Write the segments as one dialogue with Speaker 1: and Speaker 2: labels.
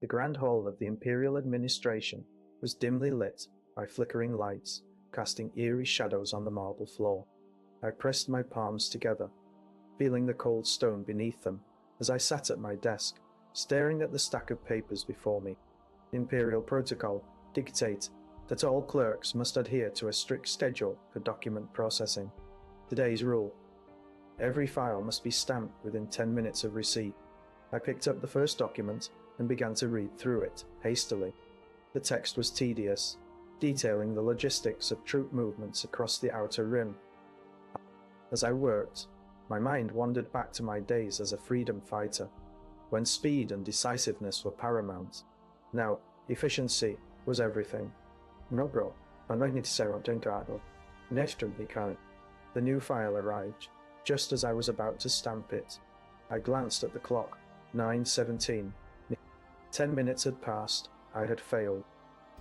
Speaker 1: The grand hall of the Imperial Administration was dimly lit by flickering lights, casting eerie shadows on the marble floor. I pressed my palms together, feeling the cold stone beneath them as I sat at my desk, staring at the stack of papers before me. Imperial protocol dictate that all clerks must adhere to a strict schedule for document processing. Today's rule: every file must be stamped within 10 minutes of receipt. I picked up the first document and began to read through it hastily. The text was tedious, detailing the logistics of troop movements across the outer rim. As I worked, my mind wandered back to my days as a freedom fighter, when speed and decisiveness were paramount. Now, efficiency was everything. No bro, I'm not necessarily entitled. Next to the new file arrived, just as I was about to stamp it. I glanced at the clock. 9:17. 10 minutes had passed. I had failed.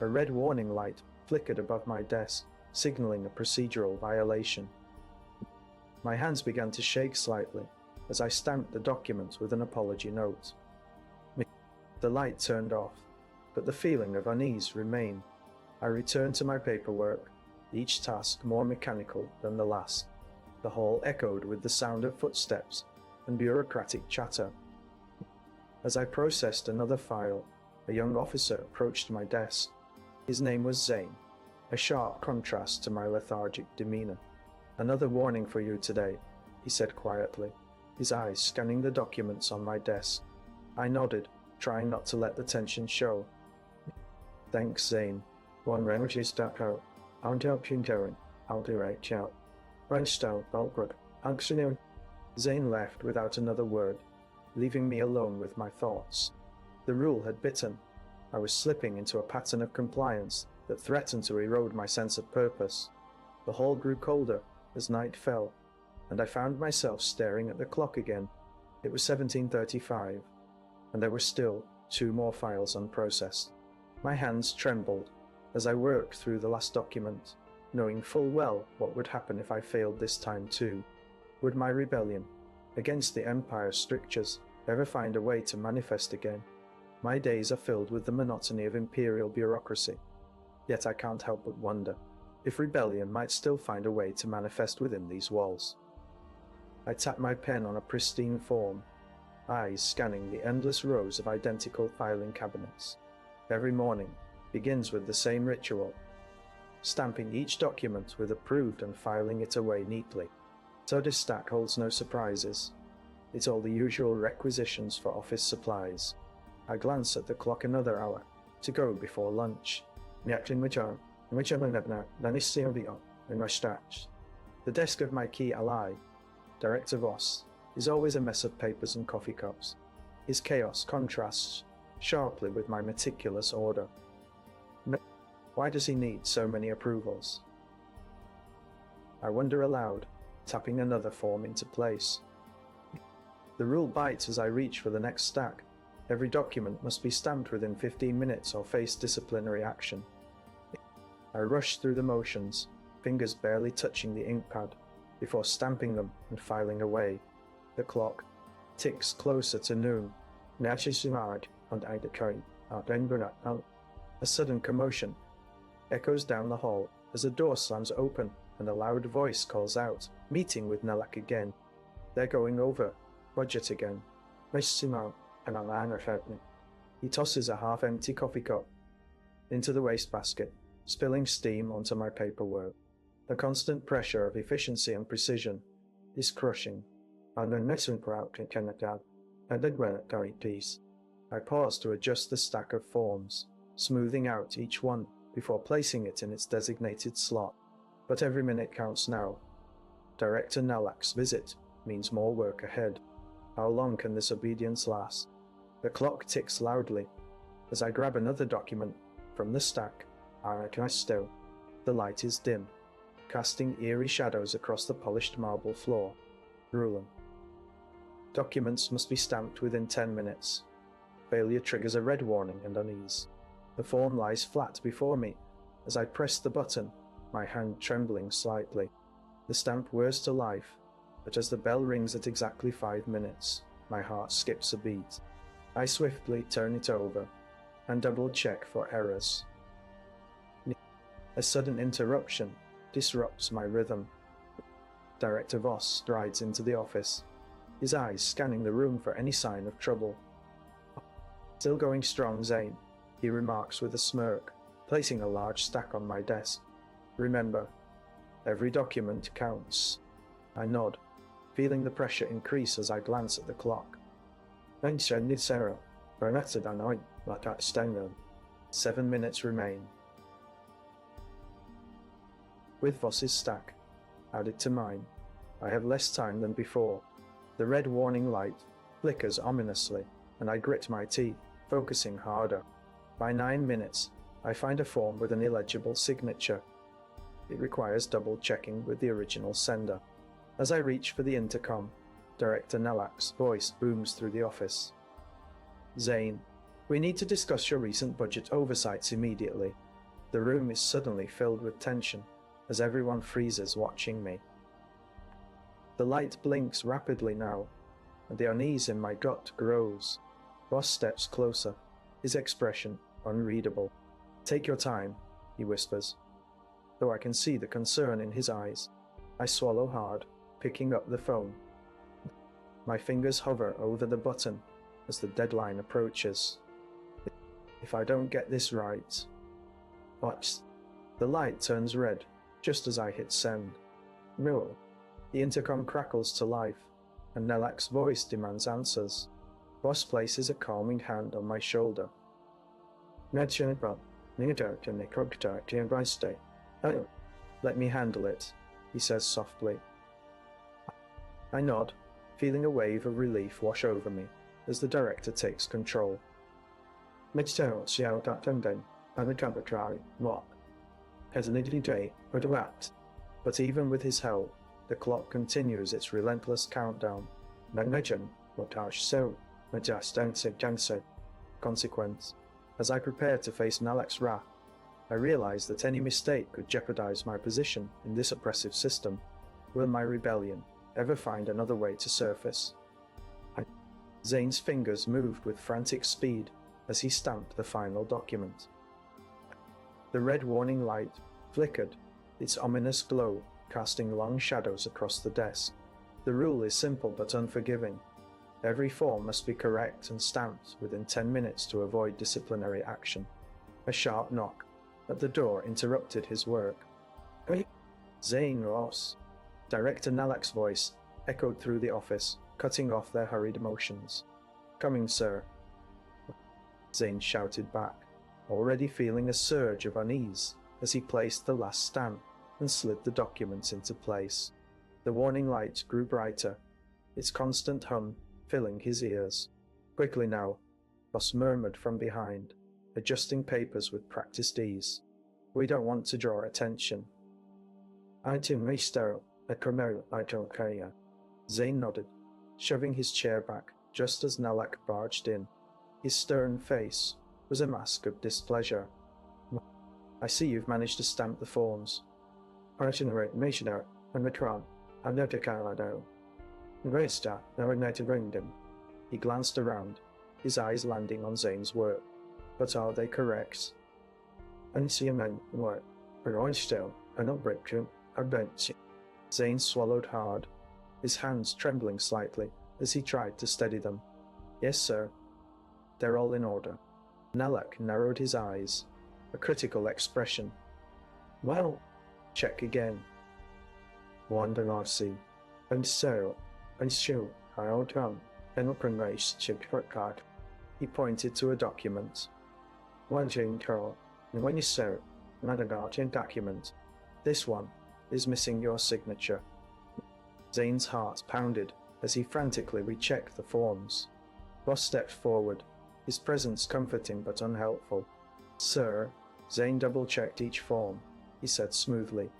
Speaker 1: A red warning light flickered above my desk, signaling a procedural violation. My hands began to shake slightly as I stamped the document with an apology note. The light turned off, but the feeling of unease remained. I returned to my paperwork, each task more mechanical than the last. The hall echoed with the sound of footsteps and bureaucratic chatter. As I processed another file, a young officer approached my desk. His name was Zane, a sharp contrast to my lethargic demeanor. "Another warning for you today," he said quietly, his eyes scanning the documents on my desk. I nodded, trying not to let the tension show. "Thanks, Zane. One remedy stuck out. I'll help you going. I'll direct out. Rhinestone, Bulgrud, Unction." Zane left without another word, leaving me alone with my thoughts. The rule had bitten. I was slipping into a pattern of compliance that threatened to erode my sense of purpose. The hall grew colder as night fell, and I found myself staring at the clock again. It was 17:35, and there were still 2 more files unprocessed. My hands trembled as I worked through the last document, knowing full well what would happen if I failed this time too. Would my rebellion against the Empire's strictures ever find a way to manifest again? My days are filled with the monotony of Imperial bureaucracy, yet I can't help but wonder if rebellion might still find a way to manifest within these walls. I tapped my pen on a pristine form, eyes scanning the endless rows of identical filing cabinets. Every morning begins with the same ritual, stamping each document with approved and filing it away neatly. So this stack holds no surprises. It's all the usual requisitions for office supplies. I glance at the clock. Another hour to go before lunch. The desk of my key ally, Director Voss, is always a mess of papers and coffee cups. His chaos contrasts sharply with my meticulous order. Why does he need so many approvals? I wonder aloud, tapping another form into place. The rule bites as I reach for the next stack. Every document must be stamped within 15 minutes or face disciplinary action. I rush through the motions, fingers barely touching the ink pad, before stamping them and filing away. The clock ticks closer to noon. A sudden commotion echoes down the hall as a door slams open and a loud voice calls out, "Meeting with Nalak again. They're going over budget again." He tosses a half-empty coffee cup into the wastebasket, spilling steam onto my paperwork. The constant pressure of efficiency and precision is crushing. I pause to adjust the stack of forms, smoothing out each one before placing it in its designated slot. But every minute counts now. Director Nalak's visit means more work ahead. How long can this obedience last? The clock ticks loudly as I grab another document from the stack. The light is dim, casting eerie shadows across the polished marble floor. Ruling. Documents must be stamped within 10 minutes. Failure triggers a red warning and unease. The form lies flat before me as I press the button, my hand trembling slightly. The stamp whirs to life, but as the bell rings at exactly 5 minutes, my heart skips a beat. I swiftly turn it over, and double-check for errors. A sudden interruption disrupts my rhythm. Director Voss strides into the office, his eyes scanning the room for any sign of trouble. "Still going strong, Zane," he remarks with a smirk, placing a large stack on my desk. "Remember, every document counts." I nod, feeling the pressure increase as I glance at the clock. 7 minutes remain. With Voss's stack added to mine, I have less time than before. The red warning light flickers ominously, and I grit my teeth, focusing harder. By 9 minutes, I find a form with an illegible signature. It requires double-checking with the original sender. As I reach for the intercom, Director Nalak's voice booms through the office. "Zane, we need to discuss your recent budget oversights immediately." The room is suddenly filled with tension as everyone freezes watching me. The light blinks rapidly now, and the unease in my gut grows. Voss steps closer, his expression unreadable. "Take your time," he whispers, though I can see the concern in his eyes. I swallow hard, picking up the phone. My fingers hover over the button as the deadline approaches. If I don't get this right... What? The light turns red just as I hit send. No. The intercom crackles to life, and Nalak's voice demands answers. Voss places a calming hand on my shoulder. "Let me handle it," he says softly. I nod, feeling a wave of relief wash over me as the director takes control. But even with his help, the clock continues its relentless countdown. Consequence. As I prepare to face Nalak's wrath, I realize that any mistake could jeopardize my position in this oppressive system. Will my rebellion ever find another way to surface? Zane's fingers moved with frantic speed as he stamped the final document. The red warning light flickered, its ominous glow casting long shadows across the desk. The rule is simple but unforgiving. Every form must be correct and stamped within 10 minutes to avoid disciplinary action. A sharp knock at the door interrupted his work. Zane Voss. Director Nalak's voice echoed through the office, cutting off their hurried motions. "Coming, sir," Zane shouted back, already feeling a surge of unease as he placed the last stamp and slid the documents into place. The warning light grew brighter, its constant hum filling his ears. "Quickly now," Voss murmured from behind, adjusting papers with practiced ease. "We don't want to draw attention." Zane nodded, shoving his chair back just as Nalak barged in. His stern face was a mask of displeasure. "I see you've managed to stamp the forms." He glanced around, his eyes landing on Zane's work. "But are they correct?" Zane swallowed hard, his hands trembling slightly as he tried to steady them. "Yes, sir. They're all in order." Nalak narrowed his eyes, a critical expression. "Well, check again." And so, he pointed to a document. "Document. This one is missing your signature." Zane's heart pounded as he frantically rechecked the forms. Voss stepped forward, his presence comforting but unhelpful. "Sir," Zane double-checked each form. He said smoothly,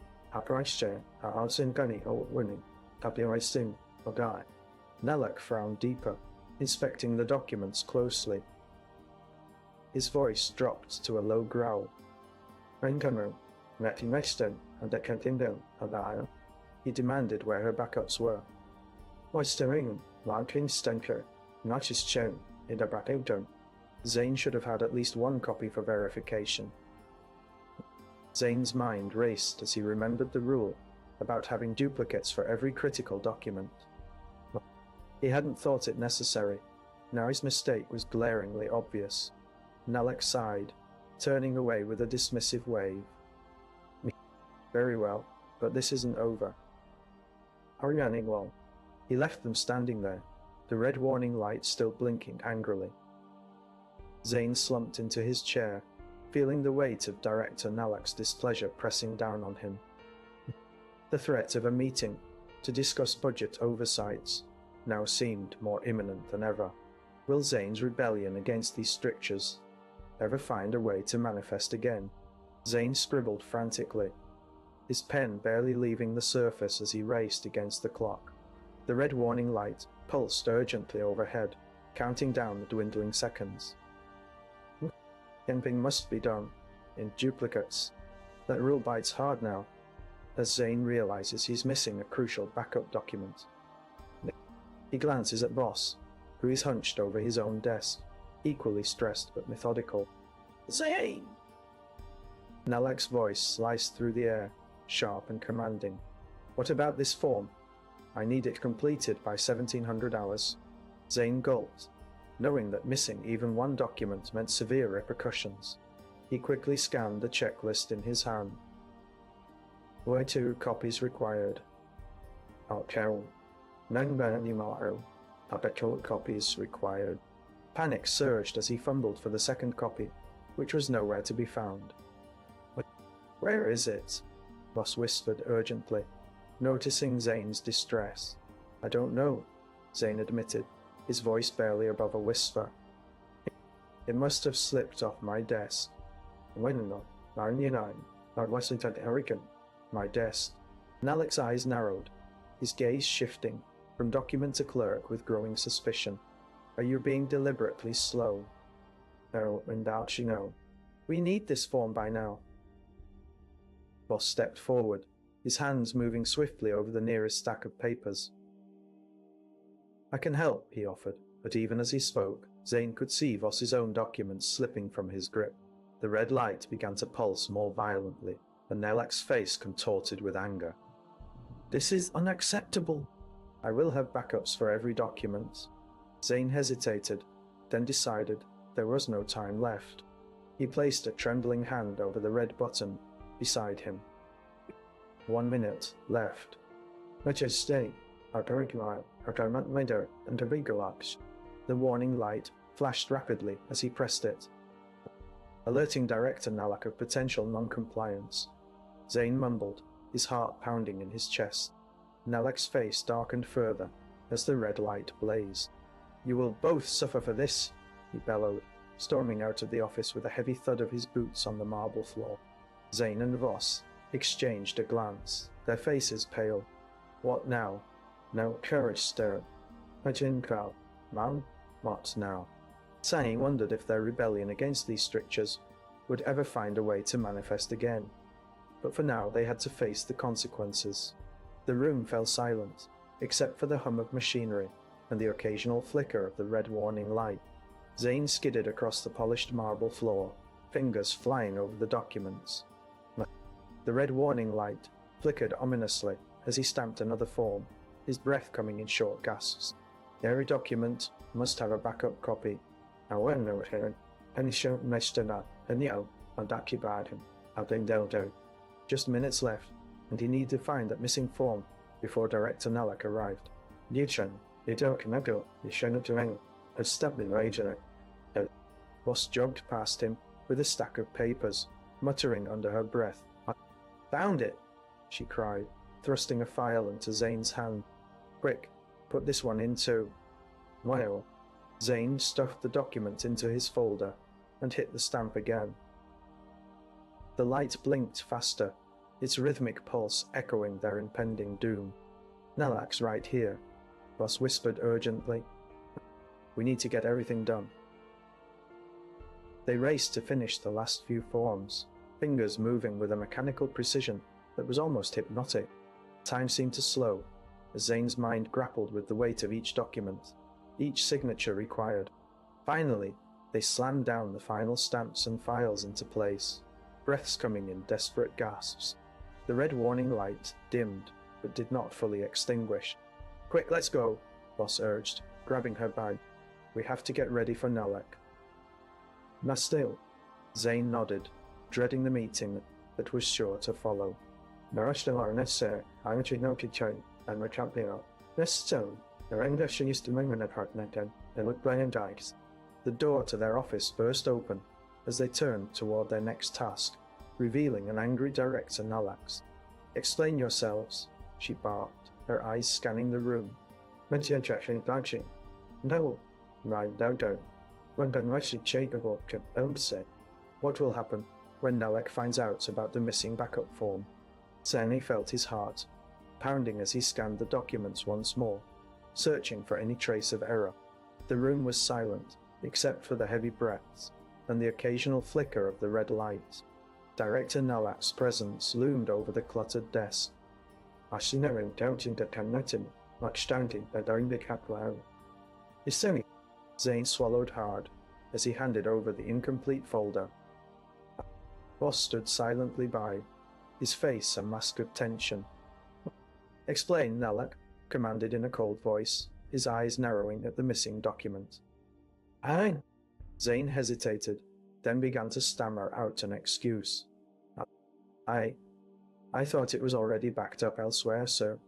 Speaker 1: Nalak frowned deeper, inspecting the documents closely. His voice dropped to a low growl. He demanded where her backups were. Zane should have had at least one copy for verification. Zane's mind raced as he remembered the rule about having duplicates for every critical document. He hadn't thought it necessary. Now his mistake was glaringly obvious. Nalak sighed, turning away with a dismissive wave. Very well, but this isn't over. Hurrying well. He left them standing there, the red warning light still blinking angrily. Zane slumped into his chair, feeling the weight of Director Nalak's displeasure pressing down on him. The threat of a meeting to discuss budget oversights now seemed more imminent than ever. Will Zane's rebellion against these strictures ever find a way to manifest again? Zane scribbled frantically, his pen barely leaving the surface as he raced against the clock. The red warning light pulsed urgently overhead, counting down the dwindling seconds. Something must be done, in duplicates. That rule bites hard now, as Zane realizes he's missing a crucial backup document. He glances at Voss, who is hunched over his own desk, equally stressed but methodical. Zane! Nalak's voice sliced through the air, sharp and commanding. What about this form? I need it completed by 1700 hours. Zane gulped, knowing that missing even one document meant severe repercussions. He quickly scanned the checklist in his hand. 2 copies required. Okay. 2 copies required. Panic surged as he fumbled for the second copy, which was nowhere to be found. Where is it? Voss whispered urgently, noticing Zane's distress. I don't know, Zane admitted, his voice barely above a whisper. It must have slipped off my desk. Bueno, 99, not Washington Hurricane. My desk. Nalak's eyes narrowed, his gaze shifting from document to clerk with growing suspicion. Are you being deliberately slow? No, in doubt you know. We need this form by now. Voss stepped forward, his hands moving swiftly over the nearest stack of papers. I can help, he offered, but even as he spoke, Zane could see Voss's own documents slipping from his grip. The red light began to pulse more violently, and Nalak's face contorted with anger. This is unacceptable. I will have backups for every document. Zane hesitated, then decided there was no time left. He placed a trembling hand over the red button beside him. 1 minute left. Let's just stay. Our curriculum, our government leader, and the vigilance. The warning light flashed rapidly as he pressed it, alerting Director Nalak of potential non-compliance. Zane mumbled, his heart pounding in his chest. Nalak's face darkened further as the red light blazed. You will both suffer for this, he bellowed, storming out of the office with a heavy thud of his boots on the marble floor. Zane and Voss exchanged a glance, their faces pale. What now? No courage stirred. Ajinka, man, what now? Zane wondered if their rebellion against these strictures would ever find a way to manifest again. But for now they had to face the consequences. The room fell silent, except for the hum of machinery and the occasional flicker of the red warning light. Zane skidded across the polished marble floor, fingers flying over the documents. The red warning light flickered ominously as he stamped another form, his breath coming in short gasps. Every document must have a backup copy. I won't know it here, and he showed Mr. and I'll occupied him. I'll bring down. Just minutes left, and he needed to find that missing form before Director Nalak arrived. Newton, you don't connect it, you shouldn't do anything. I'd stabbed him rage in it. Voss jogged past him with a stack of papers, muttering under her breath. I found it, she cried, thrusting a file into Zane's hand. Quick, put this one in too. Well, Zane stuffed the document into his folder and hit the stamp again. The light blinked faster, its rhythmic pulse echoing their impending doom. Nalak's right here, Voss whispered urgently. We need to get everything done. They raced to finish the last few forms, fingers moving with a mechanical precision that was almost hypnotic. Time seemed to slow, as Zane's mind grappled with the weight of each document, each signature required. Finally, They slammed down the final stamps and files into place, breaths coming in desperate gasps. The red warning light dimmed, but did not fully extinguish. "Quick, let's go," Voss urged, grabbing her bag. "We have to get ready for Nalak." "Na still," Zane nodded, dreading the meeting that was sure to follow. "Narashtalar Nessa, I'm a no kitchen, and we're champion. Nestone, their English used to ming at heart neten, they look blind dikes." The door to their office burst open as they turned toward their next task, revealing an angry director Nalak's. "Explain yourselves," she barked, her eyes scanning the room. "No, right, no. When can Wesley Chagabot can say? What will happen when Nalak finds out about the missing backup form?" Zane felt his heart pounding as he scanned the documents once more, searching for any trace of error. The room was silent, except for the heavy breaths and the occasional flicker of the red light. Director Nalak's presence loomed over the cluttered desk. "I see no doubt in the Tannetin, much standing that only Caplau." "Isoni," Zane swallowed hard as he handed over the incomplete folder. Voss stood silently by, his face a mask of tension. "Explain, Nalak," commanded in a cold voice, his eyes narrowing at the missing document. "Aye." Zane hesitated, then began to stammer out an excuse. I thought it was already backed up elsewhere, sir."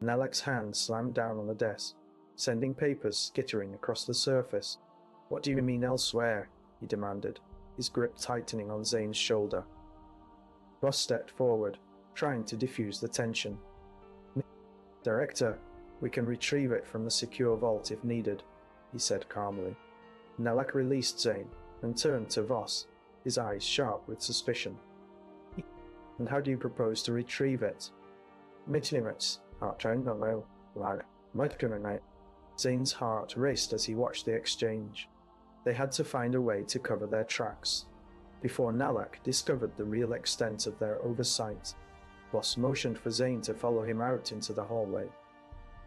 Speaker 1: Nalak's hand slammed down on the desk, sending papers skittering across the surface. "What do you mean elsewhere?" he demanded, his grip tightening on Zane's shoulder. Voss stepped forward, trying to diffuse the tension. "Director, we can retrieve it from the secure vault if needed," he said calmly. Nalak released Zane and turned to Voss, his eyes sharp with suspicion. "And how do you propose to retrieve it?" Zane's heart raced as he watched the exchange. They had to find a way to cover their tracks before Nalak discovered the real extent of their oversight. Voss motioned for Zane to follow him out into the hallway.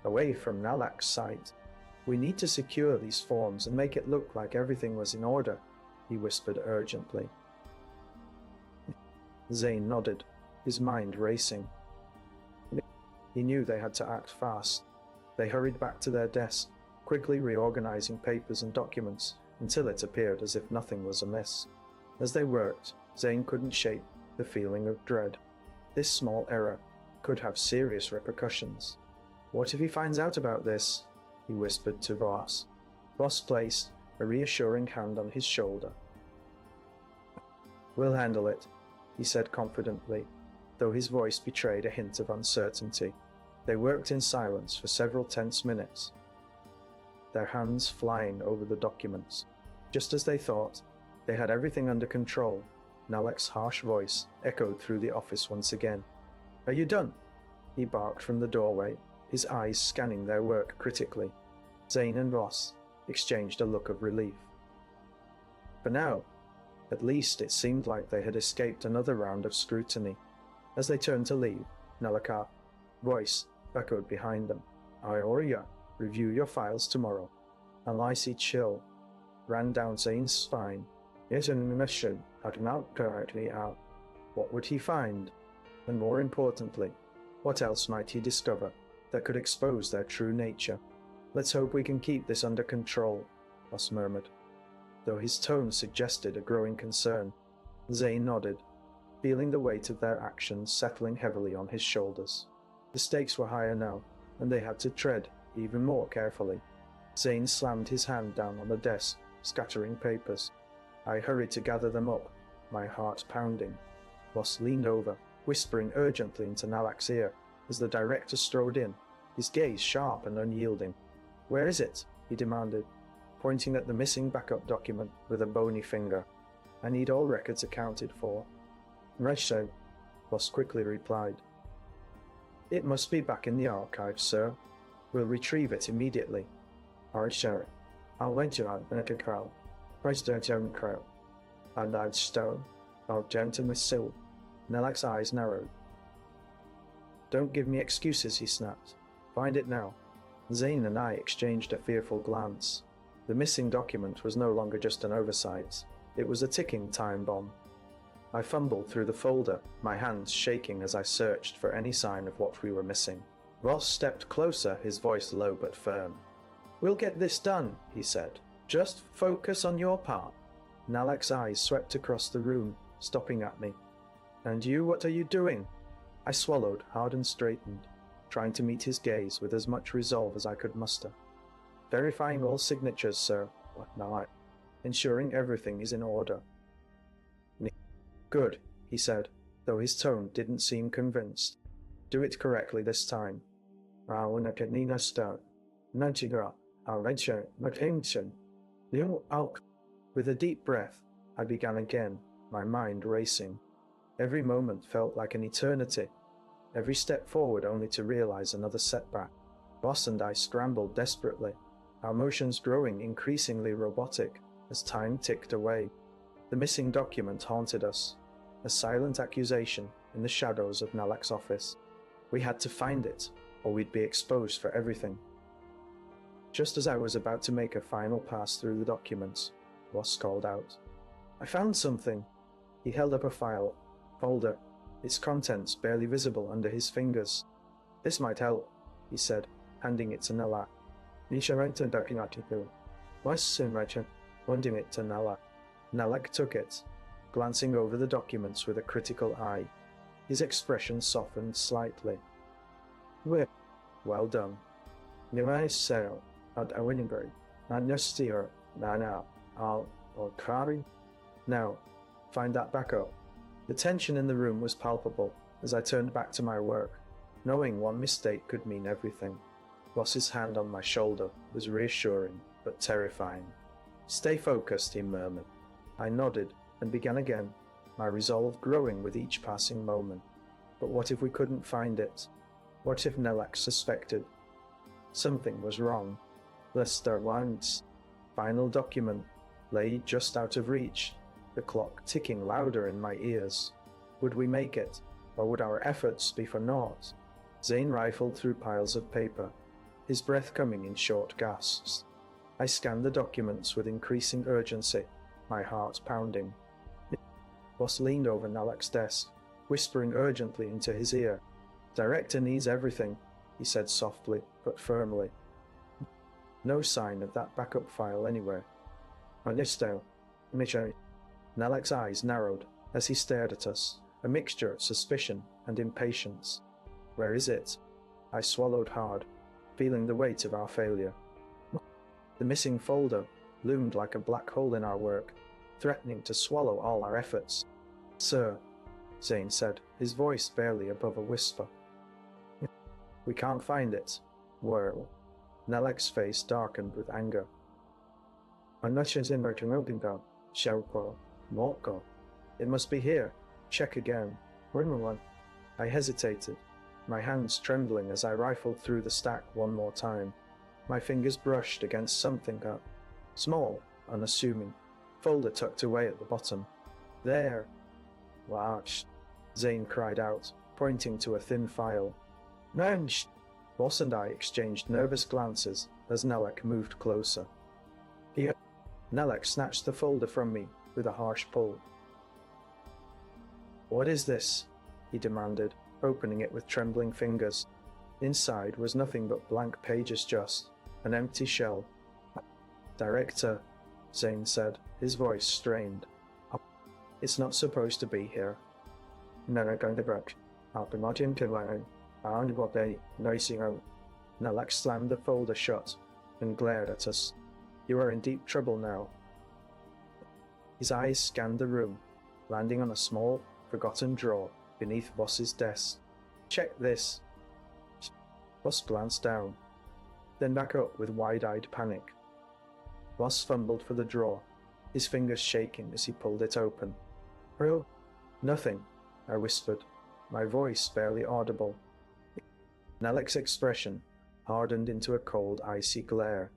Speaker 1: "Away from Nalak's sight. We need to secure these forms and make it look like everything was in order," he whispered urgently. Zane nodded, his mind racing. He knew they had to act fast. They hurried back to their desk, quickly reorganizing papers and documents until it appeared as if nothing was amiss. As they worked, Zane couldn't shake the feeling of dread. This small error could have serious repercussions. "What if he finds out about this?" he whispered to Voss. Voss placed a reassuring hand on his shoulder. "We'll handle it," he said confidently, though his voice betrayed a hint of uncertainty. They worked in silence for several tense minutes, their hands flying over the documents. Just as they thought they had everything under control, Nalak's harsh voice echoed through the office once again. "Are you done?" he barked from the doorway, his eyes scanning their work critically. Zane and Voss exchanged a look of relief. For now, at least it seemed like they had escaped another round of scrutiny. As they turned to leave, Nalak's voice echoed behind them. "Ioria, review your files tomorrow." An icy chill ran down Zane's spine. "It's an mission had not correctly out. What would he find? And more importantly, what else might he discover that could expose their true nature? "Let's hope we can keep this under control," Voss murmured, though his tone suggested a growing concern. Zane nodded, feeling the weight of their actions settling heavily on his shoulders. The stakes were higher now, and they had to tread even more carefully. Zane slammed his hand down on the desk, scattering papers. I hurried to gather them up, my heart pounding. Voss leaned over, whispering urgently into Nalak's ear as the director strode in, his gaze sharp and unyielding. "Where is it?" he demanded, pointing at the missing backup document with a bony finger. "I need all records accounted for." "Right so," Voss quickly replied. "It must be back in the archives, sir. We'll retrieve it immediately." "Alright, sir. I'll wait you out in a crowd. Price don't own crowd. And I'd stone. I'll gentle with silk." Nalak's eyes narrowed. "Don't give me excuses," he snapped. "Find it now." Zane and I exchanged a fearful glance. The missing document was no longer just an oversight. It was a ticking time bomb. I fumbled through the folder, my hands shaking as I searched for any sign of what we were missing. Voss stepped closer, his voice low but firm. "We'll get this done," he said. "Just focus on your part." Nalak's eyes swept across the room, stopping at me. "And you, what are you doing?" I swallowed, hard and straightened, trying to meet his gaze with as much resolve as I could muster. "Verifying all signatures, sir," Nalak, "ensuring everything is in order." "Good," he said, though his tone didn't seem convinced. "Do it correctly this time." With a deep breath, I began again, my mind racing. Every moment felt like an eternity, every step forward only to realize another setback. Voss and I scrambled desperately, our motions growing increasingly robotic as time ticked away. The missing document haunted us, a silent accusation in the shadows of Nalak's office. We had to find it, or we'd be exposed for everything. Just as I was about to make a final pass through the documents, Voss called out, "I found something!" He held up a folder, its contents barely visible under his fingers. "This might help," he said, handing it to Nalak. Handing it to Nalak. Nalak took it, glancing over the documents with a critical eye. His expression softened slightly. "Well done. Now, find that back up." The tension in the room was palpable as I turned back to my work, knowing one mistake could mean everything. Voss's hand on my shoulder was reassuring but terrifying. "Stay focused," he murmured. I nodded and began again, my resolve growing with each passing moment. But what if we couldn't find it? What if Nalak suspected? Something was wrong. Lester Wang's final document lay just out of reach, the clock ticking louder in my ears. Would we make it, or would our efforts be for naught? Zane rifled through piles of paper, his breath coming in short gasps. I scanned the documents with increasing urgency, my heart pounding. Voss leaned over Nalak's desk, whispering urgently into his ear. "Director needs everything," he said softly but firmly. No sign of that backup file anywhere. Nalak's eyes narrowed as he stared at us, a mixture of suspicion and impatience. "Where is it?" I swallowed hard, feeling the weight of our failure. The missing folder loomed like a black hole in our work, threatening to swallow all our efforts. "Sir," Zane said, his voice barely above a whisper. "We can't find it." "Well." Nalak's face darkened with anger. "It must be here. Check again." I hesitated, my hands trembling as I rifled through the stack one more time. My fingers brushed against something small, unassuming, folder tucked away at the bottom. "There!" "Watch!" Zane cried out, pointing to a thin file. "Mensch!" Voss and I exchanged nervous glances as Nalak moved closer. Nalak snatched the folder from me with a harsh pull. "What is this?" he demanded, opening it with trembling fingers. Inside was nothing but blank pages, just an empty shell. "Director," Zane said, his voice strained. "It's not supposed to be here." Nalak slammed the folder shut and glared at us. "You are in deep trouble now." His eyes scanned the room, landing on a small, forgotten drawer beneath Voss's desk. "Check this." Voss glanced down, then back up with wide-eyed panic. Voss fumbled for the drawer, his fingers shaking as he pulled it open. "Oh, nothing," I whispered, my voice barely audible. Nalak's expression hardened into a cold, icy glare.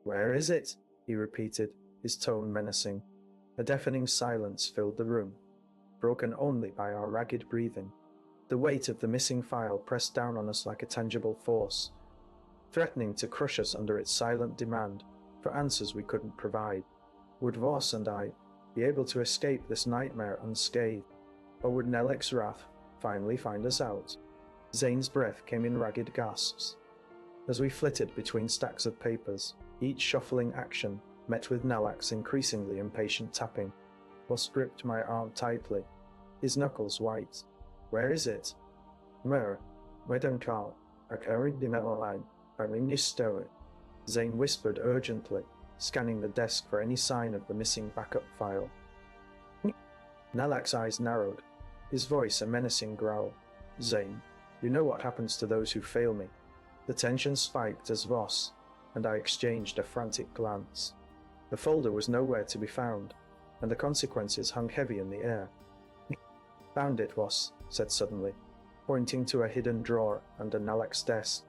Speaker 1: "Where is it?" he repeated, his tone menacing. A deafening silence filled the room, broken only by our ragged breathing. The weight of the missing file pressed down on us like a tangible force, threatening to crush us under its silent demand for answers we couldn't provide. Would Voss and I be able to escape this nightmare unscathed, or would Nalak's wrath finally find us out? Zane's breath came in ragged gasps as we flitted between stacks of papers, each shuffling action met with Nalak's increasingly impatient tapping. Voss gripped my arm tightly, his knuckles white. Where is it? Where don't call. I carried the metal line. I ring this story. Zane whispered urgently, scanning the desk for any sign of the missing backup file. Nalak's eyes narrowed, his voice a menacing growl. Zane, you know what happens to those who fail me. The tension spiked as Voss and I exchanged a frantic glance. The folder was nowhere to be found, and the consequences hung heavy in the air. Found it, Voss said suddenly, pointing to a hidden drawer under Nalak's desk.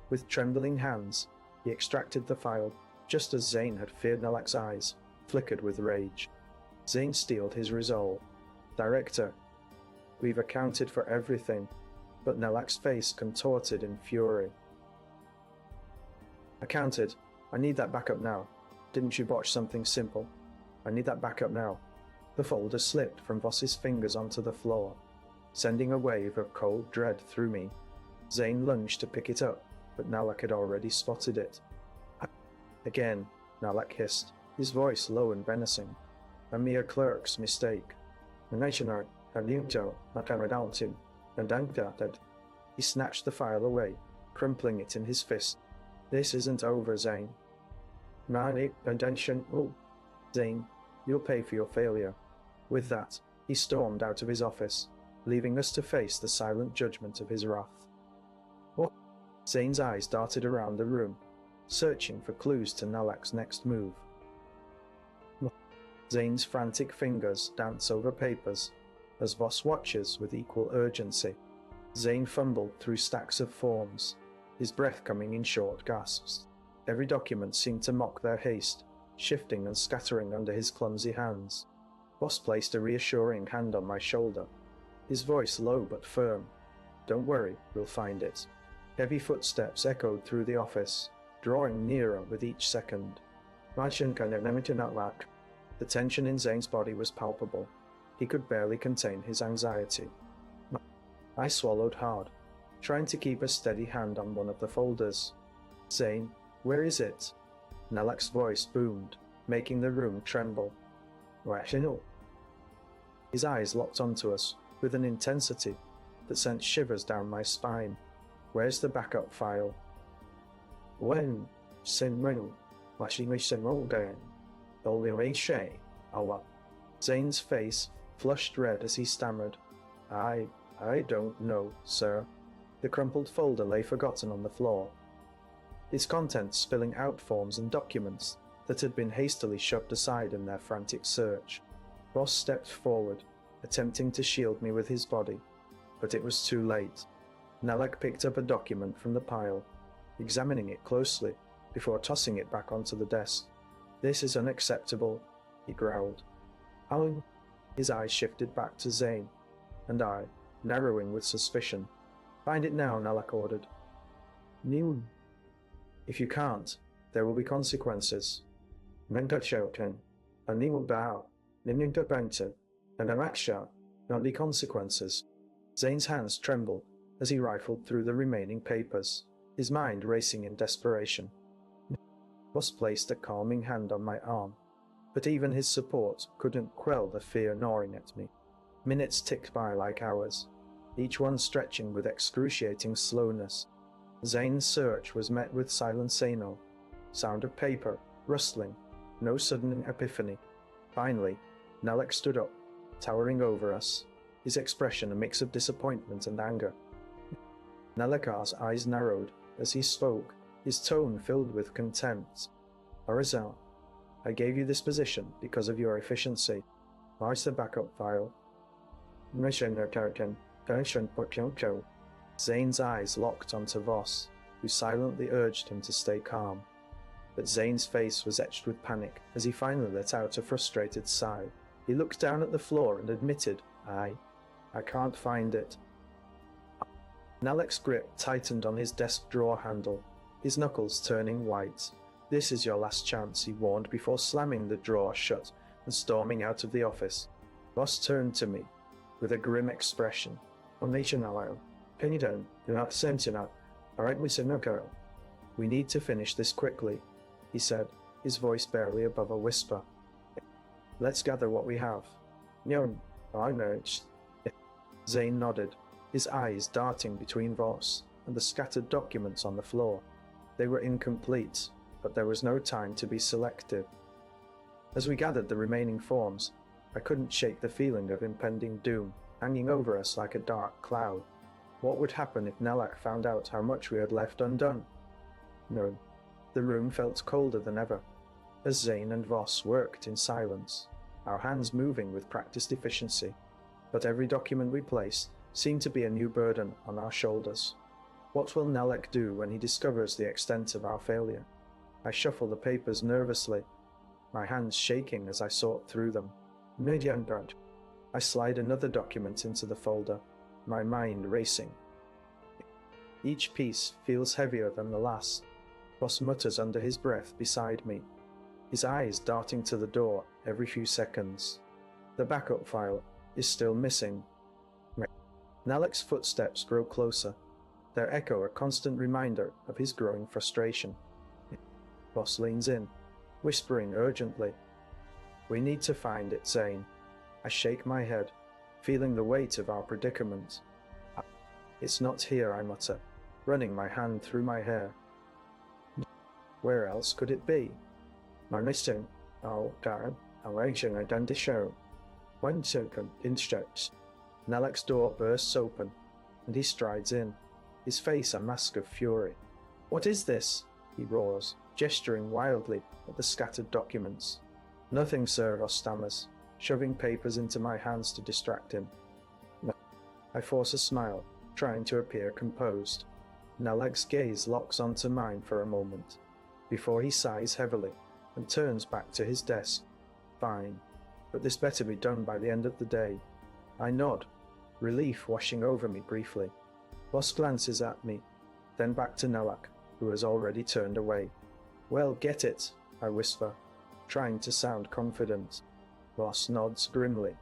Speaker 1: With trembling hands, he extracted the file, just as Zane had feared. Nalak's eyes flickered with rage. Zane steeled his resolve. Director, we've accounted for everything, but Nalak's face contorted in fury. Accounted? I need that backup now. Didn't you botch something simple? I need that backup now. The folder slipped from Voss's fingers onto the floor, sending a wave of cold dread through me. Zane lunged to pick it up, but Nalak had already spotted it. Again, Nalak hissed, his voice low and menacing. A mere clerk's mistake. He snatched the file away, crumpling it in his fist. This isn't over, Zane. Zane, you'll pay for your failure. With that, he stormed out of his office, leaving us to face the silent judgment of his wrath. What? Zane's eyes darted around the room, searching for clues to Nalak's next move. Zane's frantic fingers dance over papers, as Voss watches with equal urgency. Zane fumbled through stacks of forms, his breath coming in short gasps. Every document seemed to mock their haste, shifting and scattering under his clumsy hands. Voss placed a reassuring hand on my shoulder, his voice low but firm. Don't worry, we'll find it. Heavy footsteps echoed through the office, drawing nearer with each second. The tension in Zane's body was palpable. He could barely contain his anxiety. I swallowed hard, trying to keep a steady hand on one of the folders. Zane, where is it? Nalak's voice boomed, making the room tremble. His eyes locked onto us with an intensity that sent shivers down my spine. Where's the backup file? Zane's face flushed red as he stammered. I don't know, sir. The crumpled folder lay forgotten on the floor, its contents spilling out forms and documents that had been hastily shoved aside in their frantic search. Voss stepped forward, attempting to shield me with his body, but it was too late. Nalak picked up a document from the pile, examining it closely before tossing it back onto the desk. This is unacceptable, he growled. His eyes shifted back to Zane, and I, narrowing with suspicion. Find it now, Nalak ordered. If you can't, there will be consequences. And not the consequences. Zane's hands trembled as he rifled through the remaining papers, his mind racing in desperation. Voss placed a calming hand on my arm, but even his support couldn't quell the fear gnawing at me. Minutes ticked by like hours, each one stretching with excruciating slowness. Zane's search was met with silence-ano, sound of paper, rustling, no sudden epiphany. Finally, Nalak stood up, towering over us, his expression a mix of disappointment and anger. Nalakar's eyes narrowed as he spoke, his tone filled with contempt. Horizon, I gave you this position because of your efficiency. Where's the backup file? Zane's eyes locked onto Voss, who silently urged him to stay calm. But Zane's face was etched with panic as he finally let out a frustrated sigh. He looked down at the floor and admitted, I can't find it. Nalak's grip tightened on his desk drawer handle, his knuckles turning white. "This is your last chance," he warned before slamming the drawer shut and storming out of the office. Voss turned to me with a grim expression. "Pin you down, you're not sent now. Alright, we said no, girl." "We need to finish this quickly," he said, his voice barely above a whisper. "Let's gather what we have." "No, I know." Zane nodded, his eyes darting between Voss and the scattered documents on the floor. They were incomplete, but there was no time to be selective. As we gathered the remaining forms, I couldn't shake the feeling of impending doom hanging over us like a dark cloud. What would happen if Nalak found out how much we had left undone? No. The room felt colder than ever, as Zane and Voss worked in silence, our hands moving with practiced efficiency, but every document we placed seemed to be a new burden on our shoulders. What will Nalak do when he discovers the extent of our failure? I shuffle the papers nervously, my hands shaking as I sort through them. I slide another document into the folder, my mind racing. Each piece feels heavier than the last. Voss mutters under his breath beside me, his eyes darting to the door every few seconds. The backup file is still missing. Nalak's footsteps grow closer, their echo a constant reminder of his growing frustration. Voss leans in, whispering urgently. "We need to find it, Zane." I shake my head, feeling the weight of our predicament. "It's not here," I mutter, running my hand through my hair. "Where else could it be?" "Menacing. Oh, darn. Arranging identity. One second, instructs." Nalak's door bursts open, and he strides in, his face a mask of fury. "What is this?" he roars, gesturing wildly at the scattered documents. "Nothing, sir," Voss stammers, shoving papers into my hands to distract him. I force a smile, trying to appear composed. Nalak's gaze locks onto mine for a moment, before he sighs heavily and turns back to his desk. "Fine, but this better be done by the end of the day." I nod, relief washing over me briefly. Voss glances at me, then back to Nalak, who has already turned away. "Well, get it," I whisper, trying to sound confident. Voss nods grimly.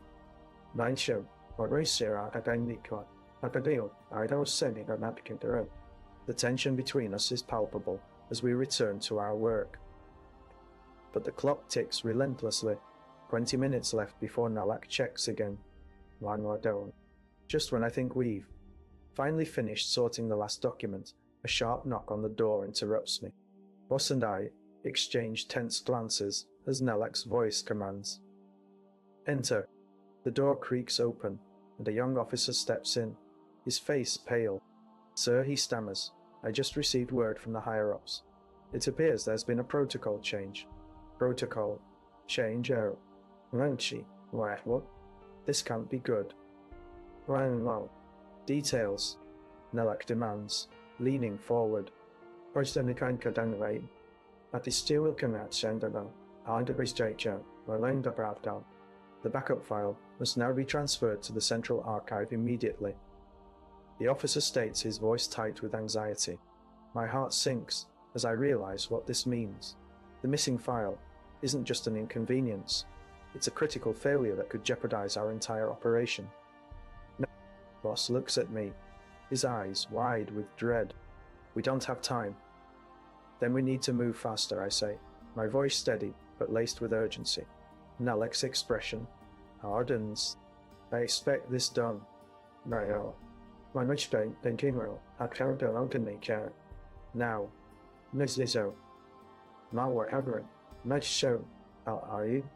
Speaker 1: The tension between us is palpable as we return to our work. But the clock ticks relentlessly, 20 minutes left before Nalak checks again. Just when I think we've finally finished sorting the last document, a sharp knock on the door interrupts me. Voss and I exchange tense glances as Nalak's voice commands. "Enter." The door creaks open, and a young officer steps in, his face pale. "Sir," he stammers, "I just received word from the higher-ups. It appears there's been a protocol change." "Protocol? Change? Oh. Munchie. What? This can't be good." "Well. Details," Nalak demands, leaning forward. "At the steel can at Shandalo. The backup file must now be transferred to the central archive immediately." The officer states, his voice tight with anxiety. My heart sinks as I realize what this means. The missing file isn't just an inconvenience, it's a critical failure that could jeopardize our entire operation. No. Voss looks at me, his eyes wide with dread. "We don't have time." "Then we need to move faster," I say, my voice steady but laced with urgency. Nalak's expression hardens. "I expect this done." "Now." "Now." "Are you?"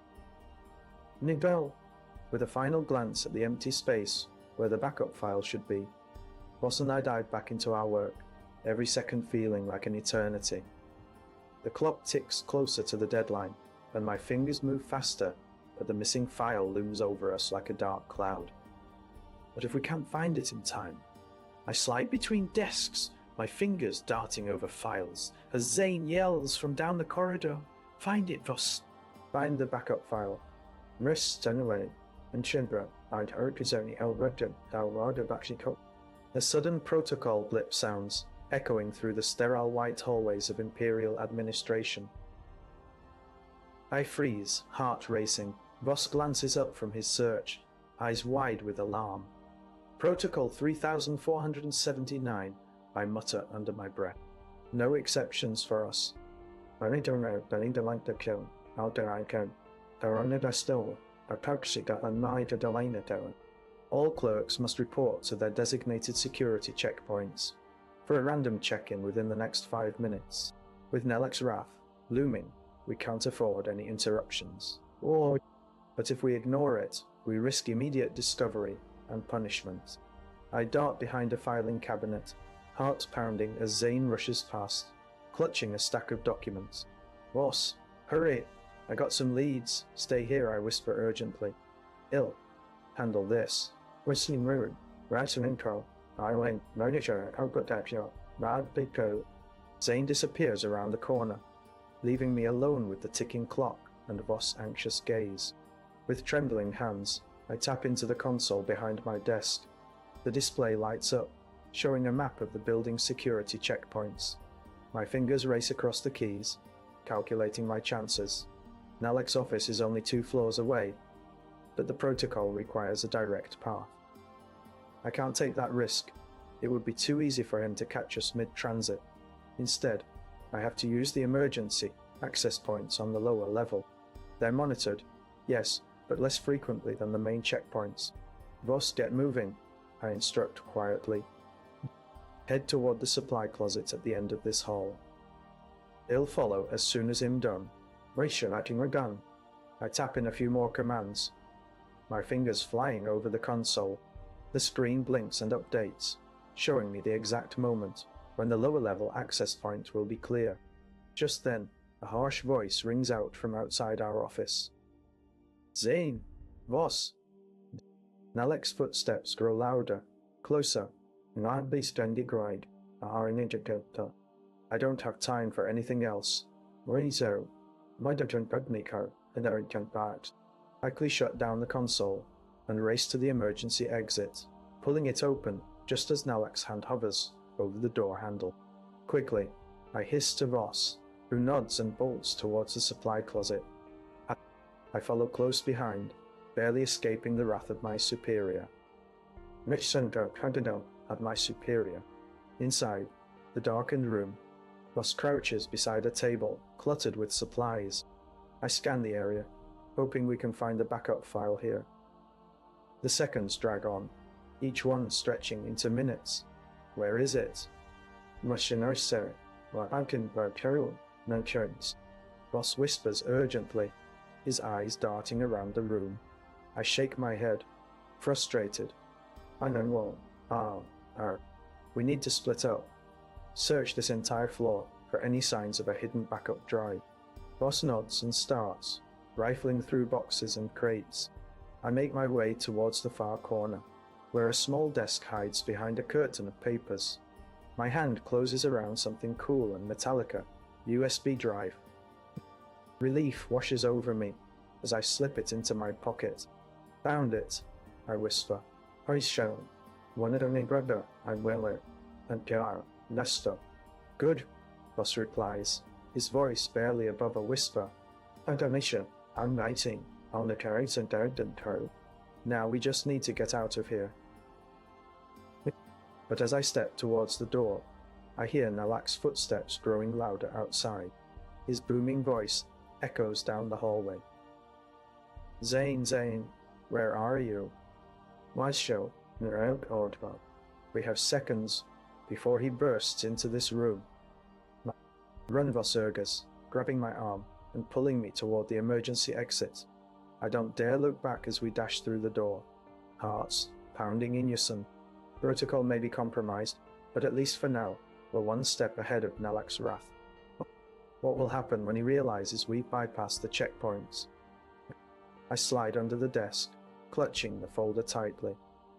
Speaker 1: "Nibel." With a final glance at the empty space where the backup file should be, Voss and I dive back into our work, every second feeling like an eternity. The clock ticks closer to the deadline, and my fingers move faster, but the missing file looms over us like a dark cloud. What if we can't find it in time? I slide between desks, my fingers darting over files, as Zane yells from down the corridor, "Find it, Voss!" "Find the backup file." "Rest anyway, and Chandra, I'd heard is only El Rectum, thou Rod of Axicot." A sudden protocol blip sounds, echoing through the sterile white hallways of Imperial Administration. I freeze, heart racing. Voss glances up from his search, eyes wide with alarm. Protocol 3479, I mutter under my breath. No exceptions for us. All clerks must report to their designated security checkpoints for a random check-in within the next 5 minutes. With Nalak's wrath looming, we can't afford any interruptions. But if we ignore it, we risk immediate discovery and punishment. I dart behind a filing cabinet, heart pounding as Zane rushes past, clutching a stack of documents. Voss, hurry! I got some leads. Stay here, I whisper urgently. Ill. Handle this. Whistling rude. Writing intro. I win. Manager. I'll put that here. Rad big go. Zane disappears around the corner, leaving me alone with the ticking clock and Voss' anxious gaze. With trembling hands, I tap into the console behind my desk. The display lights up, showing a map of the building's security checkpoints. My fingers race across the keys, calculating my chances. Nalak's office is only 2 floors away, but the protocol requires a direct path. I can't take that risk. It would be too easy for him to catch us mid-transit. Instead, I have to use the emergency access points on the lower level. They're monitored, yes, but less frequently than the main checkpoints. Voss, get moving, I instruct quietly. Head toward the supply closet at the end of this hall. He'll follow as soon as I'm done. Ratio acting a gun. I tap in a few more commands, my fingers flying over the console. The screen blinks and updates, showing me the exact moment when the lower level access point will be clear. Just then, a harsh voice rings out from outside our office. Zane! Voss! Nalak's footsteps grow louder, closer, and I'll be standing right. I don't have time for anything else. Rezo, why don't you bug me, Carl, and I can't back. I quickly shut down the console and race to the emergency exit, pulling it open just as Nalak's hand hovers over the door handle. Quickly, I hiss to Voss, who nods and bolts towards the supply closet. I follow close behind, barely escaping the wrath of my superior. Mitch Center, Cardinal, at my superior. Inside, the darkened room, Voss crouches beside a table cluttered with supplies. I scan the area, hoping we can find the backup file here. The seconds drag on, each one stretching into minutes. Where is it? Voss whispers urgently, his eyes darting around the room. I shake my head, frustrated. I know what. We need to split up. Search this entire floor for any signs of a hidden backup drive. Voss nods and starts, rifling through boxes and crates. I make my way towards the far corner, where a small desk hides behind a curtain of papers. My hand closes around something cool and metallica, USB drive. Relief washes over me as I slip it into my pocket. Found it, I whisper. I shown. Wanted only brother, I will it. And Jar, Lester. Good, Voss replies, his voice barely above a whisper. A donation, I'm writing. On the carries and don't. Now we just need to get out of here. But as I step towards the door, I hear Nalak's footsteps growing louder outside. His booming voice echoes down the hallway. Zane, where are you? Washo, we have seconds before he bursts into this room. Run, Voss urges, grabbing my arm and pulling me toward the emergency exit. I don't dare look back as we dash through the door, hearts pounding in unison. Protocol may be compromised, but at least for now, we're one step ahead of Nalak's wrath. What will happen when he realizes we've bypassed the checkpoints? I slide under the desk, clutching the folder tightly.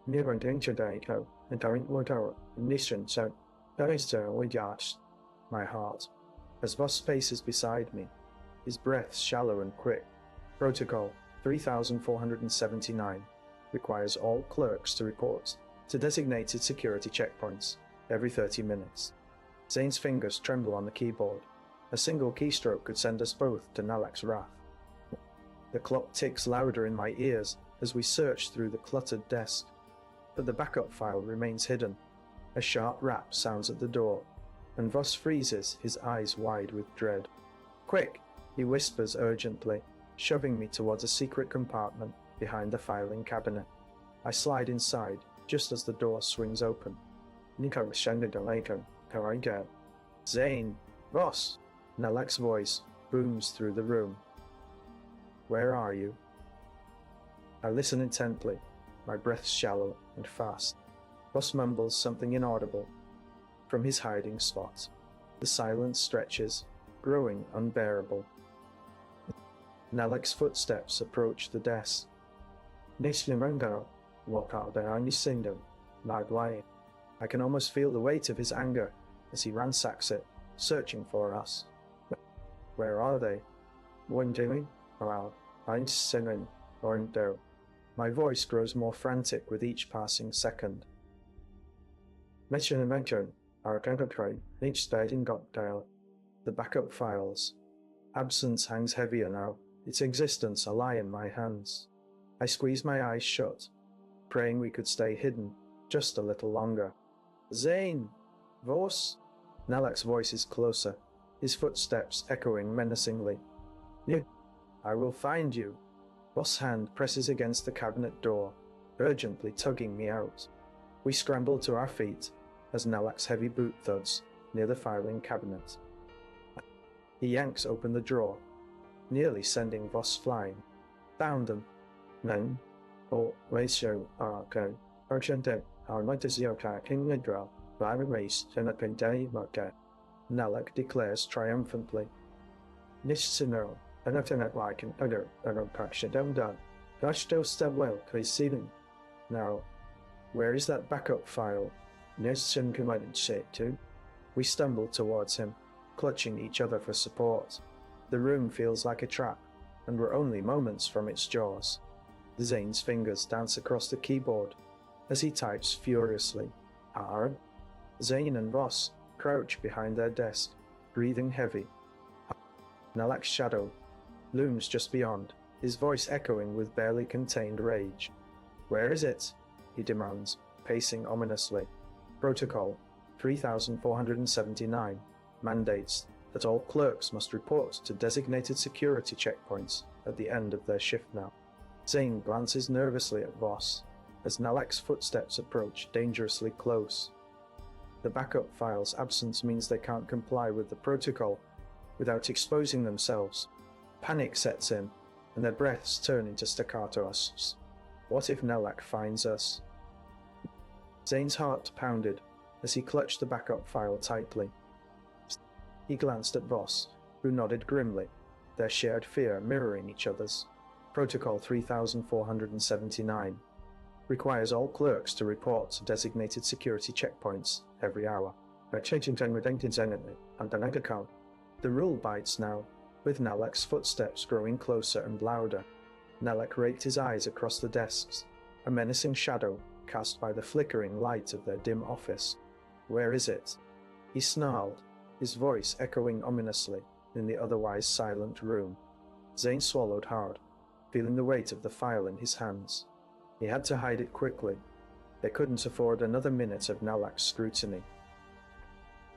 Speaker 1: Near danger Daiko, and don't whatever, mission so, there is my heart. As Voss paces beside me, his breath shallow and quick. Protocol 3479 requires all clerks to report to designated security checkpoints every 30 minutes. Zane's fingers tremble on the keyboard. A single keystroke could send us both to Nalak's wrath. The clock ticks louder in my ears as we search through the cluttered desk, but the backup file remains hidden. A sharp rap sounds at the door, and Voss freezes, his eyes wide with dread. "Quick!" he whispers urgently, shoving me towards a secret compartment behind the filing cabinet. I slide inside just as the door swings open. "Zane! Voss!" Nalak's voice booms through the room. "Where are you?" I listen intently, my breath shallow and fast. Voss mumbles something inaudible from his hiding spot. The silence stretches, growing unbearable. Nalak's footsteps approach the desk. I can almost feel the weight of his anger as he ransacks it, searching for us. "Where are they?" My voice grows more frantic with each passing second. The backup files. Absence hangs heavier now, its existence a lie in my hands. I squeeze my eyes shut, praying we could stay hidden just a little longer. "Zane! Voss!" Nalak's voice is closer, his footsteps echoing menacingly. "I will find you." Voss' hand presses against the cabinet door, urgently tugging me out. We scramble to our feet as Nalak's heavy boot thuds near the filing cabinet. He yanks open the drawer, nearly sending Voss flying. "Found them." "No. Oh, ratio, okay. Urgente, our notice king Nidra, Vira race, Senapente, Market." Nalak declares triumphantly. "Nishino, another like an other, Paksha done. Gosh, still step well, clean. Now, where is that backup file?" Nishin can say too. We stumble towards him, clutching each other for support. The room feels like a trap, and we're only moments from its jaws. Zane's fingers dance across the keyboard as he types furiously. "Hard." Zane and Voss crouch behind their desk, breathing heavy. Nalak's shadow looms just beyond, his voice echoing with barely contained rage. "Where is it?" he demands, pacing ominously. Protocol 3479 mandates that all clerks must report to designated security checkpoints at the end of their shift now. Zane glances nervously at Voss as Nalak's footsteps approach dangerously close. The backup file's absence means they can't comply with the protocol without exposing themselves. Panic sets in, and their breaths turn into staccato asks. What if Nalak finds us? Zane's heart pounded as he clutched the backup file tightly. He glanced at Voss, who nodded grimly, their shared fear mirroring each other's. Protocol 3479 requires all clerks to report to designated security checkpoints every hour. The rule bites now, with Nalak's footsteps growing closer and louder. Nalak raked his eyes across the desks, a menacing shadow cast by the flickering light of their dim office. "Where is it?" He snarled, his voice echoing ominously in the otherwise silent room. Zane swallowed hard, feeling the weight of the file in his hands. He had to hide it quickly. They couldn't afford another minute of Nalak's scrutiny.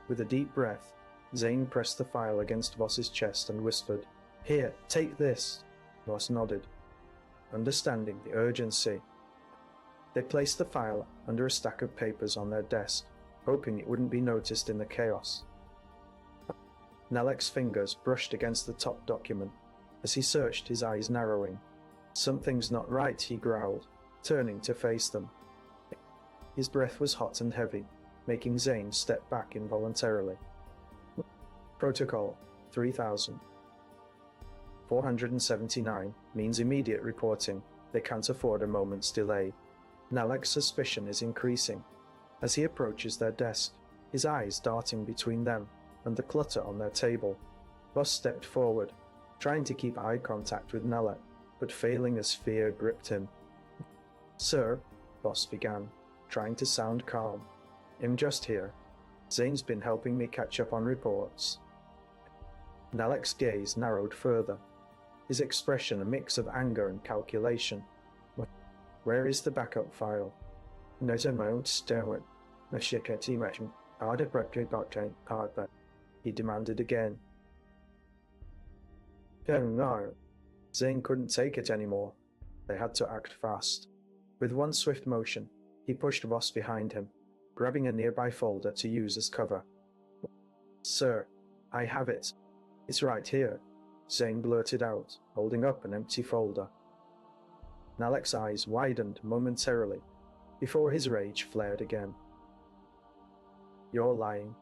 Speaker 1: With a deep breath, Zane pressed the file against Voss's chest and whispered, "Here, take this." Voss nodded, understanding the urgency. They placed the file under a stack of papers on their desk, hoping it wouldn't be noticed in the chaos. Nalak's fingers brushed against the top document as he searched, his eyes narrowing. "Something's not right," he growled, turning to face them. His breath was hot and heavy, making Zane step back involuntarily. Protocol 3479 means immediate reporting. They can't afford a moment's delay. Nalak's suspicion is increasing as he approaches their desk, his eyes darting between them and the clutter on their table. Voss stepped forward, trying to keep eye contact with Nalak, but failing as fear gripped him. "Sir," Voss began, trying to sound calm. "I'm just here. Zane's been helping me catch up on reports." Nalak's gaze narrowed further, his expression a mix of anger and calculation. "Where is the backup file?" He demanded again. No. Zane couldn't take it anymore. They had to act fast. With one swift motion, he pushed Voss behind him, grabbing a nearby folder to use as cover. "Sir, I have it. It's right here," Zane blurted out, holding up an empty folder. Nalak's eyes widened momentarily, before his rage flared again. "You're lying."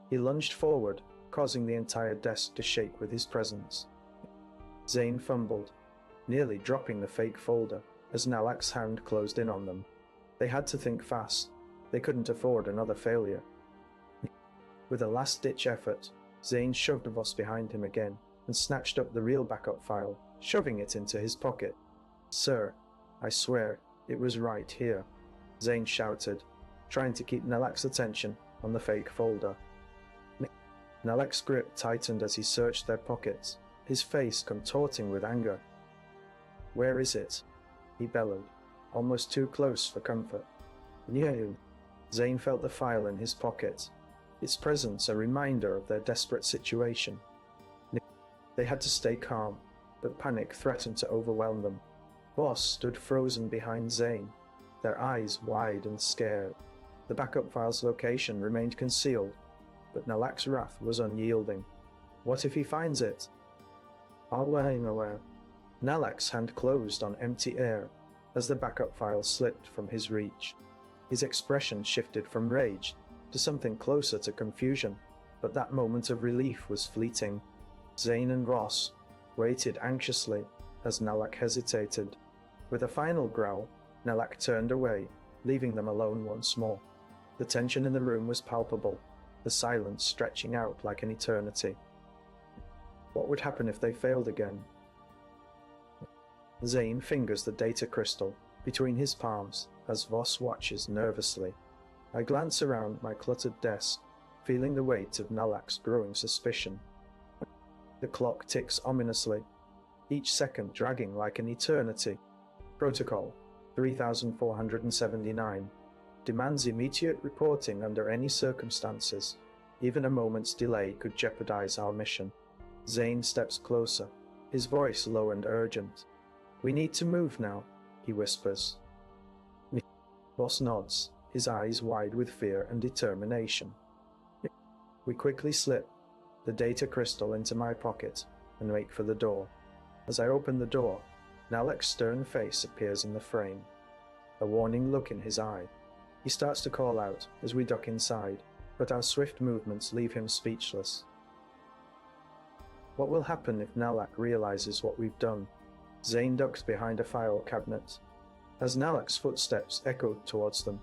Speaker 1: He lunged forward, causing the entire desk to shake with his presence. Zane fumbled, nearly dropping the fake folder as Nalak's hand closed in on them. They had to think fast. They couldn't afford another failure. With a last-ditch effort, Zane shoved Voss behind him again and snatched up the real backup file, shoving it into his pocket. "Sir, I swear, it was right here," Zane shouted, trying to keep Nalak's attention on the fake folder. Nalak's grip tightened as he searched their pockets, his face contorting with anger. "Where is it?" he bellowed, almost too close for comfort. "You." Zane felt the file in his pocket, its presence a reminder of their desperate situation. They had to stay calm, but panic threatened to overwhelm them. Voss stood frozen behind Zane, their eyes wide and scared. The backup file's location remained concealed, but Nalak's wrath was unyielding. What if he finds it? Nalak's hand closed on empty air as the backup file slipped from his reach. His expression shifted from rage to something closer to confusion, but that moment of relief was fleeting. Zane and Voss waited anxiously as Nalak hesitated. With a final growl, Nalak turned away, leaving them alone once more. The tension in the room was palpable, the silence stretching out like an eternity. What would happen if they failed again? Zane fingers the data crystal between his palms as Voss watches nervously. I glance around my cluttered desk, feeling the weight of Nalak's growing suspicion. The clock ticks ominously, each second dragging like an eternity. Protocol 3479 demands immediate reporting under any circumstances. Even a moment's delay could jeopardize our mission. Zane steps closer, his voice low and urgent. "We need to move now," he whispers. Voss nods, his eyes wide with fear and determination. We quickly slip the data crystal into my pocket and make for the door. As I open the door, Nalak's stern face appears in the frame, a warning look in his eye. He starts to call out as we duck inside, but our swift movements leave him speechless. What will happen if Nalak realizes what we've done? Zane ducks behind a file cabinet, as Nalak's footsteps echoed towards them.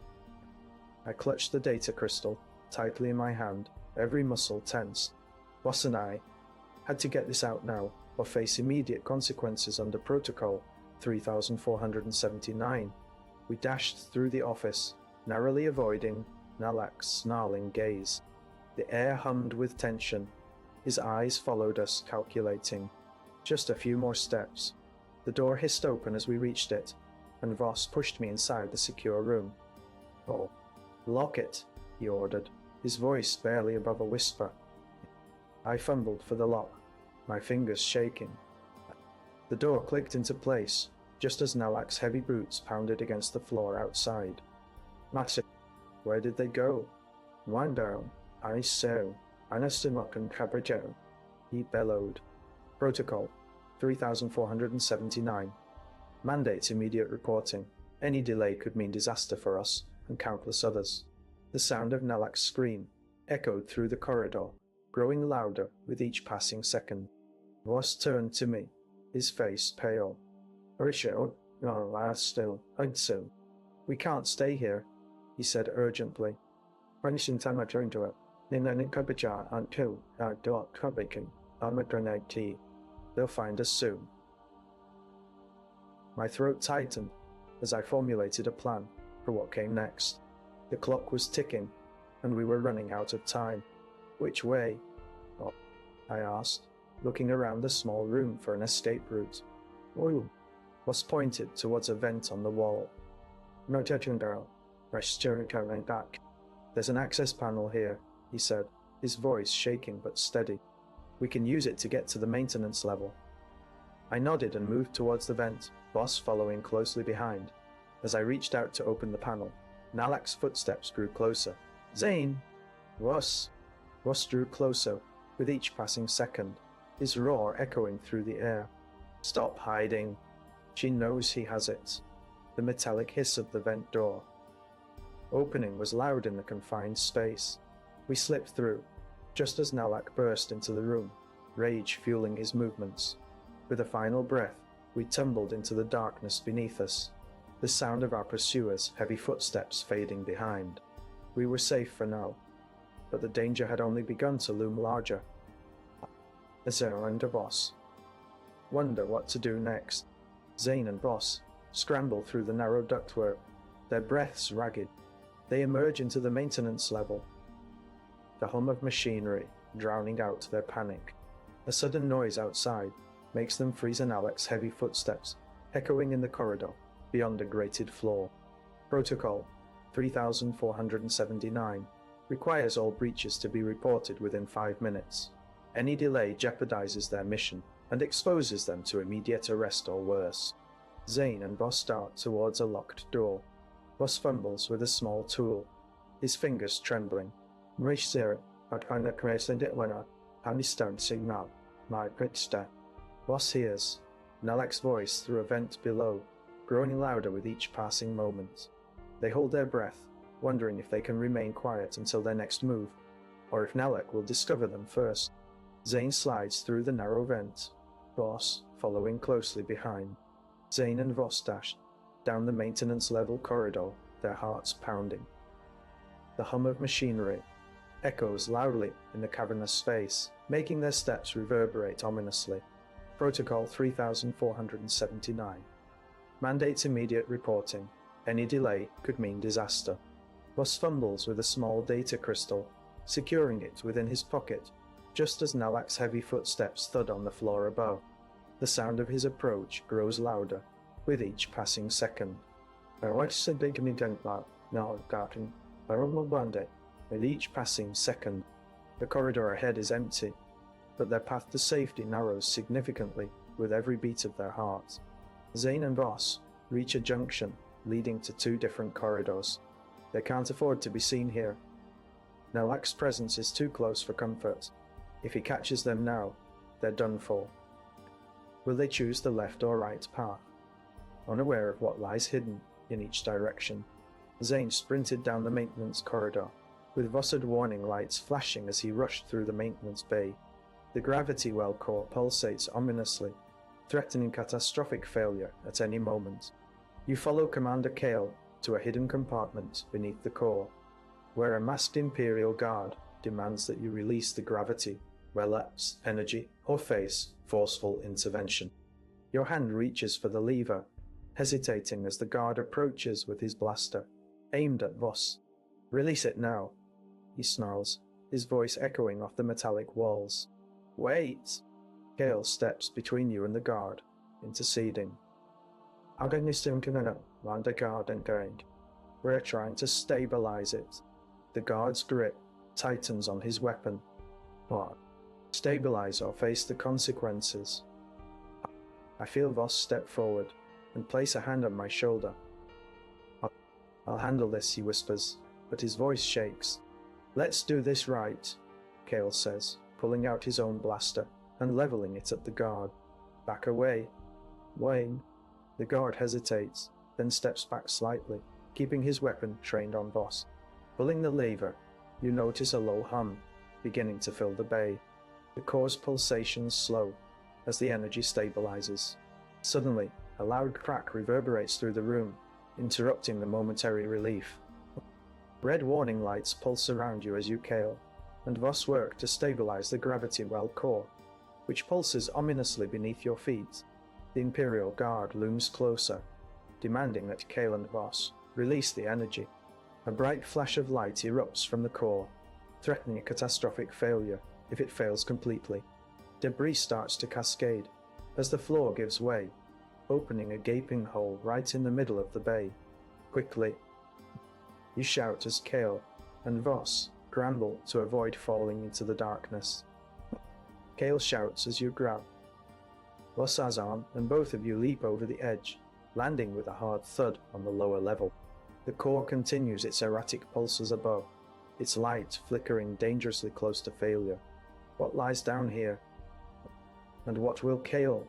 Speaker 1: I clutched the data crystal tightly in my hand, every muscle tense. Voss and I had to get this out now, or face immediate consequences under Protocol 3479. We dashed through the office, narrowly avoiding Nalak's snarling gaze. The air hummed with tension. His eyes followed us, calculating. Just a few more steps. The door hissed open as we reached it, and Voss pushed me inside the secure room. "Oh, lock it," he ordered, his voice barely above a whisper. I fumbled for the lock, my fingers shaking. The door clicked into place, just as Nalak's heavy boots pounded against the floor outside. "Massive, where did they go?" "Wonder, I saw, Anastamokan Cabrajo," he bellowed. Protocol 3479. Mandates immediate reporting. Any delay could mean disaster for us and countless others. The sound of Nalak's scream echoed through the corridor, growing louder with each passing second. Voss turned to me, his face pale. "Risho, no, I still, I'd so. We can't stay here," he said urgently. "Punishing time I turn to it. Then Kabaja until our dog Kabakin, Armadronite tea. They'll find us soon." My throat tightened as I formulated a plan for what came next. The clock was ticking, and we were running out of time. Which way? Oh, I asked, looking around the small room for an escape route. Oh, Voss pointed towards a vent on the wall. No judging, girl. Reassuring back. There's an access panel here, he said, his voice shaking but steady. We can use it to get to the maintenance level. I nodded and moved towards the vent, Voss following closely behind. As I reached out to open the panel, Nalak's footsteps grew closer. Zane! Voss! Voss drew closer, with each passing second, his roar echoing through the air. Stop hiding. She knows he has it. The metallic hiss of the vent door. Opening was loud in the confined space. We slipped through, just as Nalak burst into the room, rage fueling his movements. With a final breath, we tumbled into the darkness beneath us, the sound of our pursuers' heavy footsteps fading behind. We were safe for now, but the danger had only begun to loom larger. Zane and Voss. Wonder what to do next. Zane and Voss scramble through the narrow ductwork, their breaths ragged. They emerge into the maintenance level, the hum of machinery drowning out their panic. A sudden noise outside makes them freeze Nalak's heavy footsteps, echoing in the corridor beyond a grated floor. Protocol 3479 requires all breaches to be reported within 5 minutes. Any delay jeopardizes their mission and exposes them to immediate arrest or worse. Zane and Voss dart towards a locked door. Voss fumbles with a small tool, his fingers trembling. Voss hears Nalak's voice through a vent below, growing louder with each passing moment. They hold their breath, wondering if they can remain quiet until their next move, or if Nalak will discover them first. Zane slides through the narrow vent, Voss following closely behind. Zane and Voss dash down the maintenance level corridor, their hearts pounding. The hum of machinery echoes loudly in the cavernous space, making their steps reverberate ominously. Protocol 3479 mandates immediate reporting. Any delay could mean disaster. Voss fumbles with a small data crystal, securing it within his pocket, just as Nalak's heavy footsteps thud on the floor above. The sound of his approach grows louder with each passing second. With each passing second, the corridor ahead is empty, but their path to safety narrows significantly with every beat of their heart. Zane and Voss reach a junction leading to 2 different corridors. They can't afford to be seen here. Nalak's presence is too close for comfort. If he catches them now, they're done for. Will they choose the left or right path? Unaware of what lies hidden in each direction, Zane sprinted down the maintenance corridor, with Vossard warning lights flashing as he rushed through the maintenance bay. The gravity well core pulsates ominously, threatening catastrophic failure at any moment. You follow Commander Kale to a hidden compartment beneath the core, where a masked Imperial guard demands that you release the gravity, relapse energy, or face forceful intervention. Your hand reaches for the lever, hesitating as the guard approaches with his blaster, aimed at Voss. Release it now, he snarls, his voice echoing off the metallic walls. Wait! Kale steps between you and the guard, interceding. We're trying to stabilize it. The guard's grip tightens on his weapon. What? Stabilize or face the consequences. I feel Voss step forward and place a hand on my shoulder. I'll handle this, he whispers, but his voice shakes. Let's do this right, Kale says, pulling out his own blaster and leveling it at the guard. Back away. Wayne. The guard hesitates, then steps back slightly, keeping his weapon trained on Voss. Pulling the lever, you notice a low hum beginning to fill the bay. The core's pulsations slow as the energy stabilizes. Suddenly, a loud crack reverberates through the room, interrupting the momentary relief. Red warning lights pulse around you as you Kale, and Voss work to stabilize the gravity well core, which pulses ominously beneath your feet. The Imperial Guard looms closer, demanding that Kale and Voss release the energy. A bright flash of light erupts from the core, threatening a catastrophic failure if it fails completely. Debris starts to cascade as the floor gives way, opening a gaping hole right in the middle of the bay. Quickly, you shout as Kale and Voss scramble to avoid falling into the darkness. Kale shouts as you grab Voss's arm, and both of you leap over the edge, landing with a hard thud on the lower level. The core continues its erratic pulses above, its light flickering dangerously close to failure. What lies down here? And what will Kale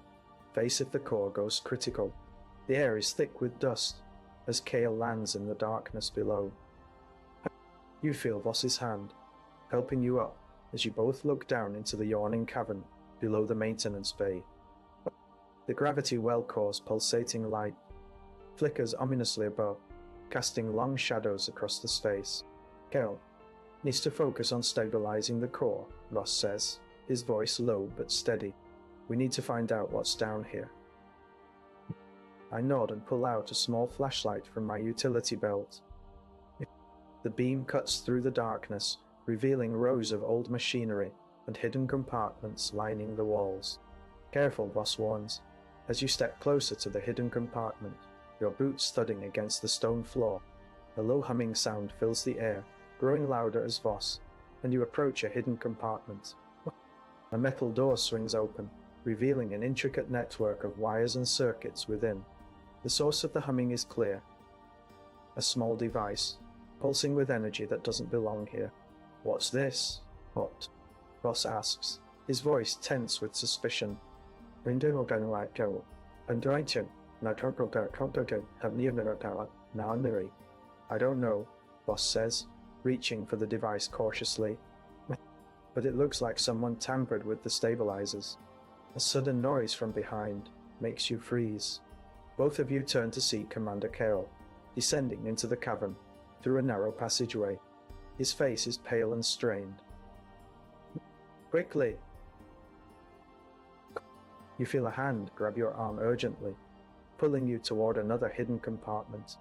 Speaker 1: face if the core goes critical? The air is thick with dust as Kale lands in the darkness below. You feel Voss's hand, helping you up as you both look down into the yawning cavern below the maintenance bay. The gravity well core's pulsating light flickers ominously above, casting long shadows across the space. Kale needs to focus on stabilizing the core, Voss says, his voice low but steady. We need to find out what's down here. I nod and pull out a small flashlight from my utility belt. The beam cuts through the darkness, revealing rows of old machinery and hidden compartments lining the walls. Careful, Voss warns, as you step closer to the hidden compartment, your boots thudding against the stone floor. A low humming sound fills the air, growing louder as Voss, and you approach a hidden compartment. A metal door swings open, revealing an intricate network of wires and circuits within. The source of the humming is clear. A small device, pulsing with energy that doesn't belong here. What's this? What? Voss asks, his voice tense with suspicion. I don't know, Voss says, reaching for the device cautiously. But it looks like someone tampered with the stabilizers. A sudden noise from behind makes you freeze. Both of you turn to see Commander Carroll, descending into the cavern through a narrow passageway. His face is pale and strained. Quickly! You feel a hand grab your arm urgently, pulling you toward another hidden compartment.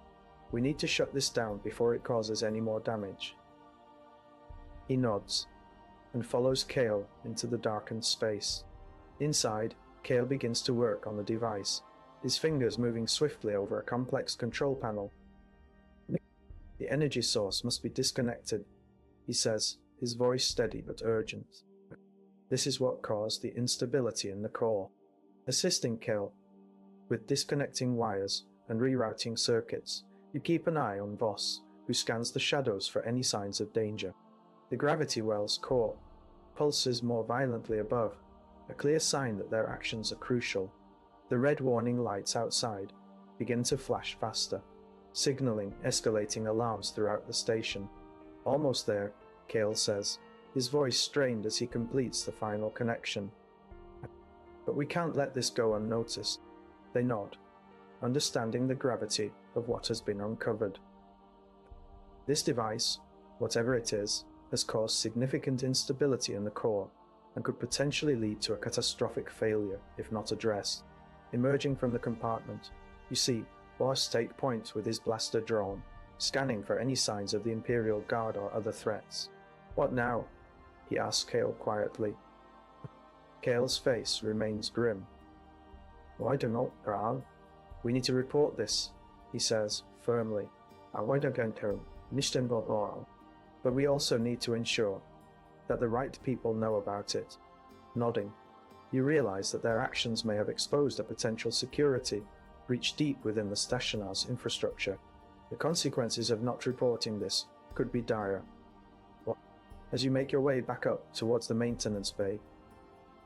Speaker 1: We need to shut this down before it causes any more damage. He nods and follows Kale into the darkened space. Inside, Kale begins to work on the device, his fingers moving swiftly over a complex control panel. The energy source must be disconnected, he says, his voice steady but urgent. This is what caused the instability in the core. Assisting Kale with disconnecting wires and rerouting circuits, you keep an eye on Voss, who scans the shadows for any signs of danger. The gravity well's core pulses more violently above, a clear sign that their actions are crucial. The red warning lights outside begin to flash faster, signaling escalating alarms throughout the station. Almost there, Kale says, his voice strained as he completes the final connection. But we can't let this go unnoticed. They nod, understanding the gravity of what has been uncovered. This device, whatever it is, has caused significant instability in the core and could potentially lead to a catastrophic failure if not addressed. Emerging from the compartment, you see Voss take point with his blaster drawn, scanning for any signs of the Imperial Guard or other threats. What now? He asks Kale quietly. Kale's face remains grim. I don't know, growl. We need to report this, he says firmly. But we also need to ensure that the right people know about it. Nodding, you realize that their actions may have exposed a potential security breach deep within the stationar's infrastructure. The consequences of not reporting this could be dire. As you make your way back up towards the maintenance bay,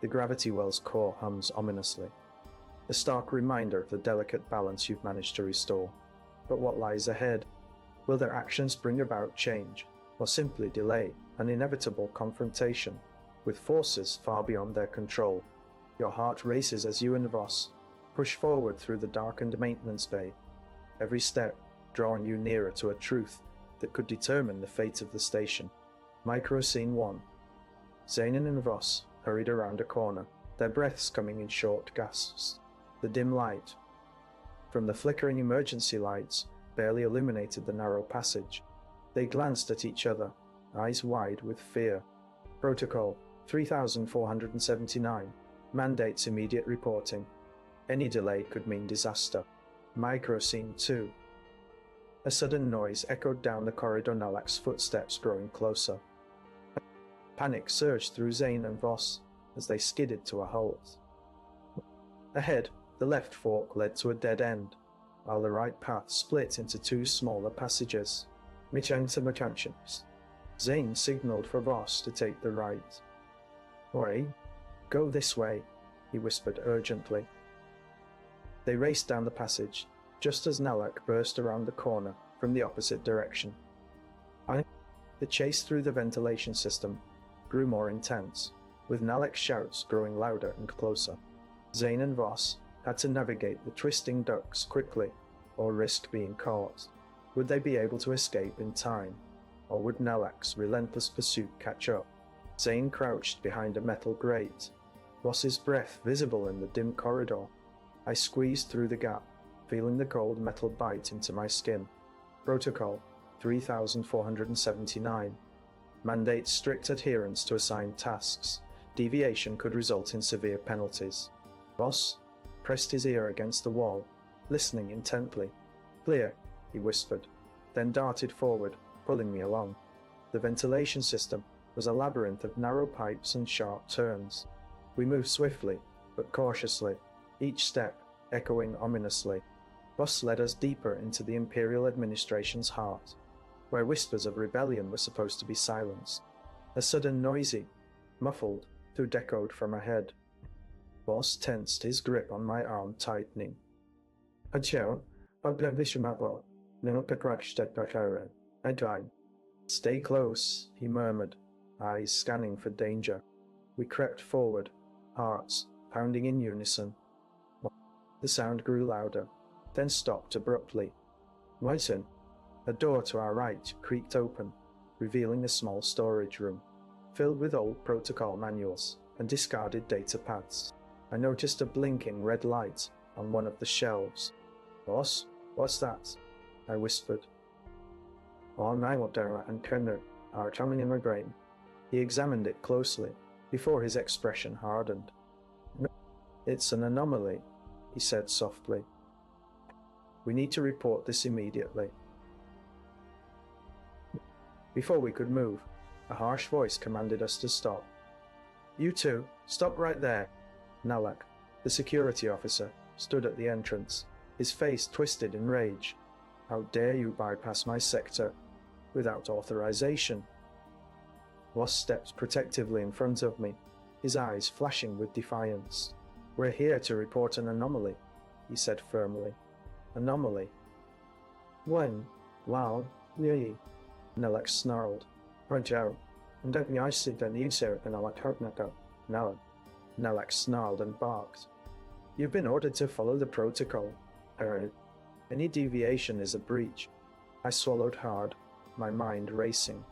Speaker 1: the gravity well's core hums ominously, a stark reminder of the delicate balance you've managed to restore. But what lies ahead? Will their actions bring about change, or simply delay an inevitable confrontation with forces far beyond their control? Your heart races as you and Voss push forward through the darkened maintenance bay, every step drawing you nearer to a truth that could determine the fate of the station. Micro Scene 1. Zane and Voss hurried around a corner, their breaths coming in short gasps. The dim light from the flickering emergency lights barely illuminated the narrow passage, They glanced at each other, eyes wide with fear. Protocol 3479 mandates immediate reporting. Any delay could mean disaster. Microscene 2. A sudden noise echoed down the corridor, Nalak's footsteps growing closer. Panic surged through Zane and Voss as they skidded to a halt. Ahead, the left fork led to a dead end, while the right path split into two smaller passages. Mechanisms. Zane signaled for Voss to take the right. "Oi, go this way," he whispered urgently. They raced down the passage, just as Nalak burst around the corner from the opposite direction. The chase through the ventilation system grew more intense, with Nalak's shouts growing louder and closer. Zane and Voss had to navigate the twisting ducts quickly, or risk being caught. Would they be able to escape in time, or would Nalak's relentless pursuit catch up? Zane crouched behind a metal grate, Voss's breath visible in the dim corridor. I squeezed through the gap, feeling the cold metal bite into my skin. Protocol 3479 mandates strict adherence to assigned tasks. Deviation could result in severe penalties. Voss pressed his ear against the wall, listening intently. "Clear," he whispered, then darted forward, pulling me along. The ventilation system was a labyrinth of narrow pipes and sharp turns. We moved swiftly, but cautiously, each step echoing ominously. Voss led us deeper into the Imperial Administration's heart, where whispers of rebellion were supposed to be silenced. A sudden noisy, muffled thud echoed from ahead. Voss tensed his grip on my arm, tightening. I died. "Stay close," he murmured, eyes scanning for danger. We crept forward, hearts pounding in unison. The sound grew louder, then stopped abruptly. Waiting. A door to our right creaked open, revealing a small storage room, filled with old protocol manuals and discarded data pads. I noticed a blinking red light on one of the shelves. "Boss, what's that?" I whispered. "All night up there and Kerner are coming in my brain." He examined it closely before his expression hardened. "No, it's an anomaly," he said softly. "We need to report this immediately." Before we could move, a harsh voice commanded us to stop. "You two, stop right there." Nalak, the security officer, stood at the entrance, his face twisted in rage. "How dare you bypass my sector without authorization?" Voss stepped protectively in front of me, his eyes flashing with defiance. "We're here to report an anomaly," he said firmly. "Anomaly?" "When? Wow, yeah," Nalak snarled. "Right out. And don't I sit down the insert and I like hurt Nalak. Nalak snarled and barked. "You've been ordered to follow the protocol. Any deviation is a breach." I swallowed hard, my mind racing.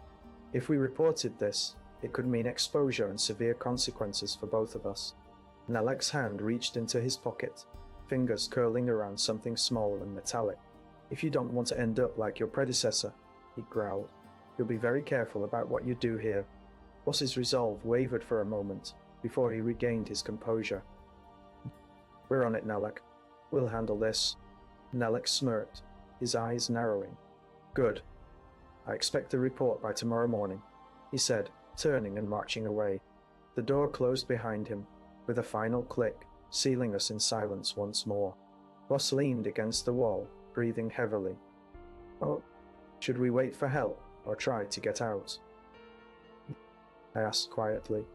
Speaker 1: If we reported this, it could mean exposure and severe consequences for both of us. Nalak's hand reached into his pocket, fingers curling around something small and metallic. "If you don't want to end up like your predecessor," he growled, "you'll be very careful about what you do here." Voss's resolve wavered for a moment before he regained his composure. "We're on it, Nalak. We'll handle this." Nalak smirked, his eyes narrowing. "Good. I expect a report by tomorrow morning," he said, turning and marching away. The door closed behind him, with a final click, sealing us in silence once more. Voss leaned against the wall, breathing heavily. "Oh, should we wait for help, or try to get out?" I asked quietly,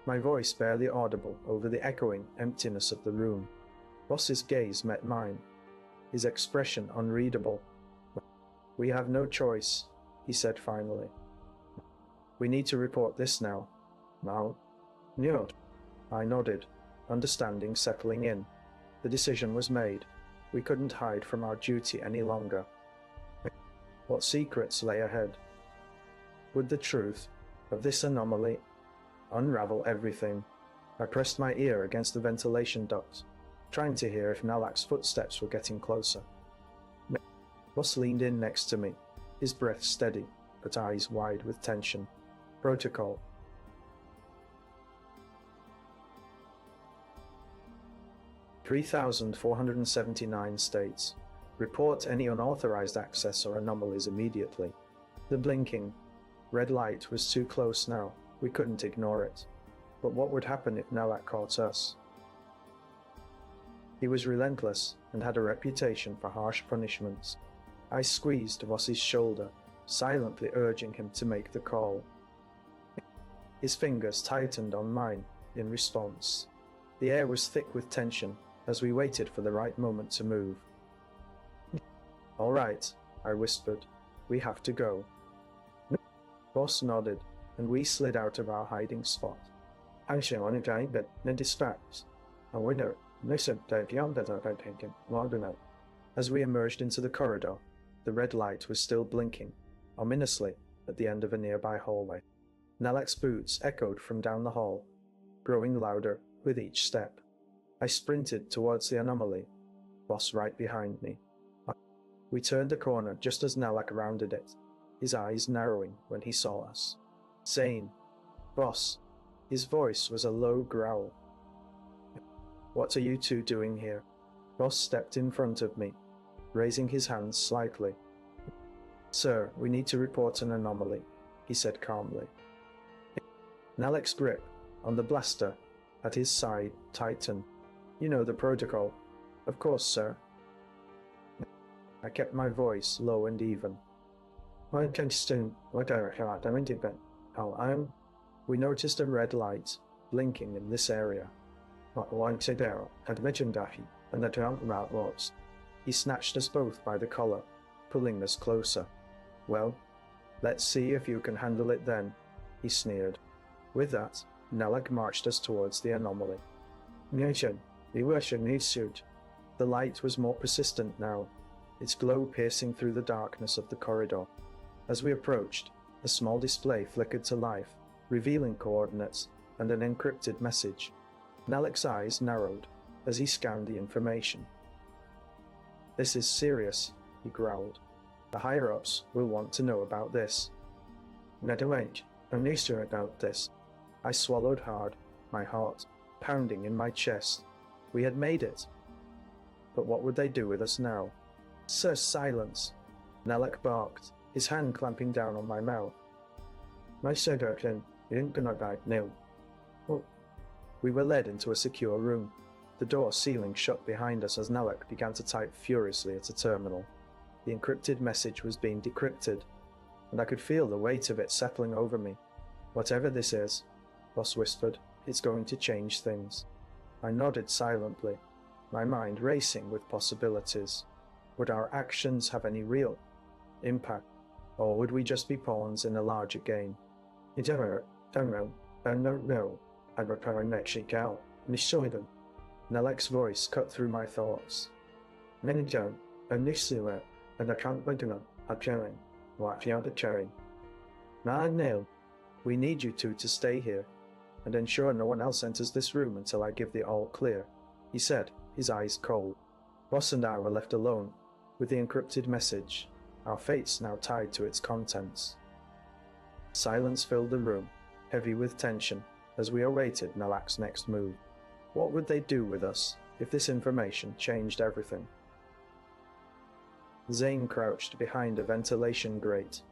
Speaker 1: my voice barely audible over the echoing emptiness of the room. Voss's gaze met mine, his expression unreadable. "We have no choice," he said finally. "We need to report this now." "Now?" "No." I nodded, understanding settling in. The decision was made. We couldn't hide from our duty any longer. What secrets lay ahead? Would the truth of this anomaly unravel everything? I pressed my ear against the ventilation duct, trying to hear if Nalak's footsteps were getting closer. Voss leaned in next to me, his breath steady, but eyes wide with tension. Protocol. "3,479 states. Report any unauthorized access or anomalies immediately." The blinking red light was too close now. We couldn't ignore it. But what would happen if Nalak caught us? He was relentless and had a reputation for harsh punishments. I squeezed Voss's shoulder, silently urging him to make the call. His fingers tightened on mine in response. The air was thick with tension as we waited for the right moment to move. "All right," I whispered. "We have to go." Voss nodded, and we slid out of our hiding spot. "I shall want to but no distracts. I wonder, listen, beyond that, I don't think him. As we emerged into the corridor, the red light was still blinking, ominously, at the end of a nearby hallway. Nalak's boots echoed from down the hall, growing louder with each step. I sprinted towards the anomaly, Voss right behind me. We turned the corner just as Nalak rounded it, his eyes narrowing when he saw us. "Zane, Voss." His voice was a low growl. "What are you two doing here?" Voss stepped in front of me, raising his hands slightly. "Sir, we need to report an anomaly," he said calmly. Nalak's grip on the blaster at his side tightened. "You know the protocol." "Of course, sir." I kept my voice low and even. We noticed a red light blinking in this area. He snatched us both by the collar, pulling us closer. "Well, let's see if you can handle it then," he sneered. With that, Nalak marched us towards the anomaly. The light was more persistent now, its glow piercing through the darkness of the corridor. As we approached, a small display flickered to life, revealing coordinates and an encrypted message. Nalak's eyes narrowed as he scanned the information. "This is serious," he growled. "The higher-ups will want to know about this." "I'm sure about this." I swallowed hard, my heart pounding in my chest. We had made it. But what would they do with us now? "Sir, silence!" Nalak barked, his hand clamping down on my mouth. "My suggestion, you ain't gonna die now." We were led into a secure room, the door sealing shut behind us as Nalak began to type furiously at a terminal. The encrypted message was being decrypted, and I could feel the weight of it settling over me. "Whatever this is," Voss whispered, "it's going to change things." I nodded silently, my mind racing with possibilities. Would our actions have any real impact, or would we just be pawns in a larger game? "I don't know. I'd repair next week out, and show them." Nalak's voice cut through my thoughts. "Many don't, and this it, and I can't wait to I'm cherry. What the other cherry?" "Now, no. We need you two to stay here, and ensure no one else enters this room until I give the all clear," he said, his eyes cold. Voss and I were left alone with the encrypted message, our fates now tied to its contents. Silence filled the room, heavy with tension, as we awaited Nalak's next move. What would they do with us if this information changed everything? Zane crouched behind a ventilation grate,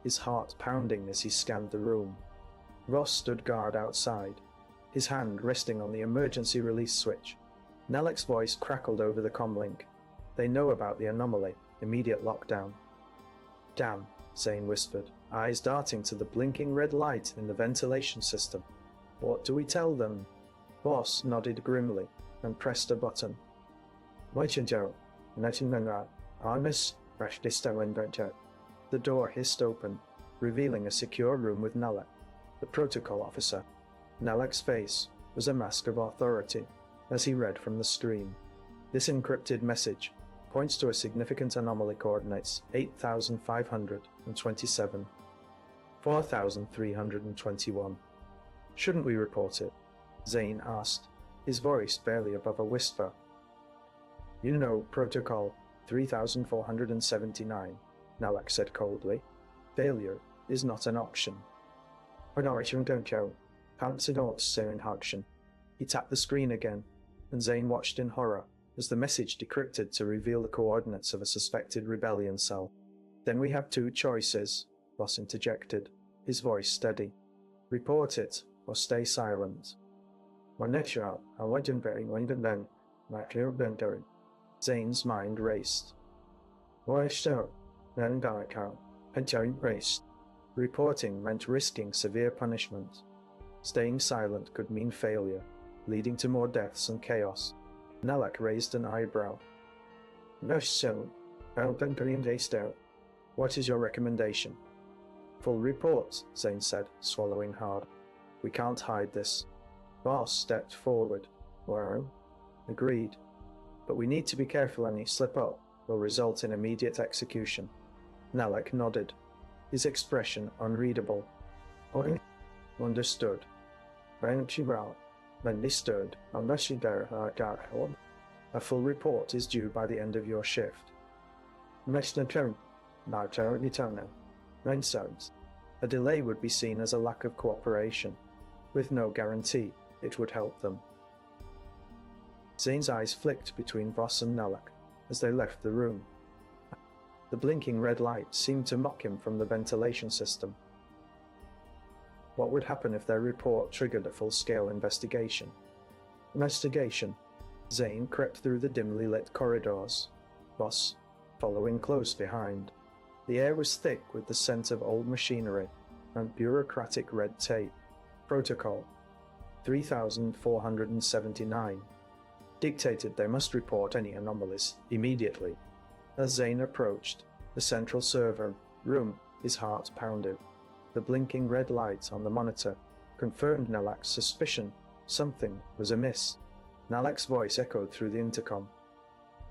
Speaker 1: his heart pounding as he scanned the room. Voss stood guard outside, his hand resting on the emergency release switch. Nalak's voice crackled over the comlink. "They know about the anomaly, immediate lockdown." "Damn," Zane whispered, eyes darting to the blinking red light in the ventilation system. "What do we tell them?" Voss nodded grimly and pressed a button. The door hissed open, revealing a secure room with Nalak, the protocol officer. Nalak's face was a mask of authority as he read from the screen. "This encrypted message points to a significant anomaly coordinates 8,527, 4,321. Shouldn't we report it?" Zane asked, his voice barely above a whisper. "You know Protocol 3479, Nalak said coldly. "Failure is not an option. Unwavering don't go. Cancelled also in action. He tapped the screen again, and Zane watched in horror as the message decrypted to reveal the coordinates of a suspected rebellion cell. Then we have two choices, Voss interjected, his voice steady. Report it, or stay silent. Zane's mind raced. Reporting meant risking severe punishment. Staying silent could mean failure, leading to more deaths and chaos. Nalak raised an eyebrow. What is your recommendation? Full report, Zane said, swallowing hard. We can't hide this. Voss stepped forward. Well, agreed. But we need to be careful any slip up will result in immediate execution. Nalak nodded, his expression unreadable. Understood. Understood. A full report is due by the end of your shift. A delay would be seen as a lack of cooperation, with no guarantee it would help them. Zane's eyes flicked between Voss and Nalak as they left the room. The blinking red light seemed to mock him from the ventilation system. What would happen if their report triggered a full-scale investigation? Investigation. Zane crept through the dimly lit corridors, Voss following close behind. The air was thick with the scent of old machinery and bureaucratic red tape. Protocol 3479 dictated they must report any anomalies immediately. As Zane approached the central server room, his heart pounded. The blinking red light on the monitor confirmed Nalak's suspicion something was amiss. Nalak's voice echoed through the intercom.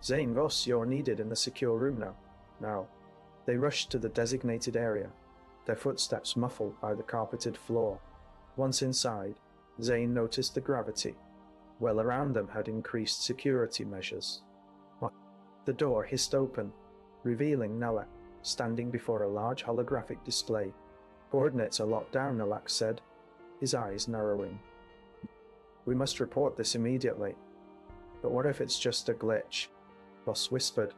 Speaker 1: Zane, Voss, you're needed in the secure room now. Now. They rushed to the designated area, their footsteps muffled by the carpeted floor. Once inside, Zane noticed the gravity well around them had increased security measures. The door hissed open, revealing Nalak standing before a large holographic display. Coordinates are locked down, Nalak said, his eyes narrowing. We must report this immediately. But what if it's just a glitch? Voss whispered,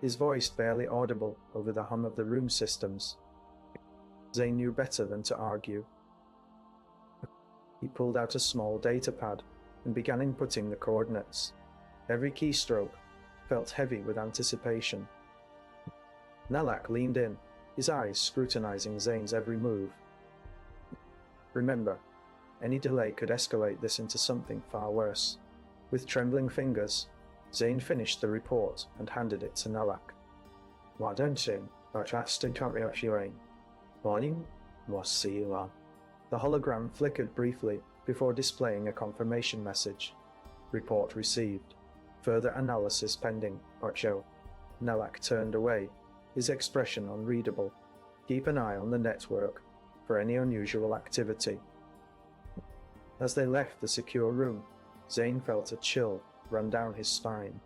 Speaker 1: his voice barely audible over the hum of the room systems. Zane knew better than to argue. He pulled out a small data pad and began inputting the coordinates. Every keystroke felt heavy with anticipation. Nalak leaned in, his eyes scrutinizing Zane's every move. Remember, any delay could escalate this into something far worse. With trembling fingers, Zane finished the report and handed it to Nalak. Morning, was see you on. The hologram flickered briefly before displaying a confirmation message. Report received. Further analysis pending, Ocho. Nalak turned away, his expression unreadable. Keep an eye on the network for any unusual activity. As they left the secure room, Zane felt a chill run down his spine.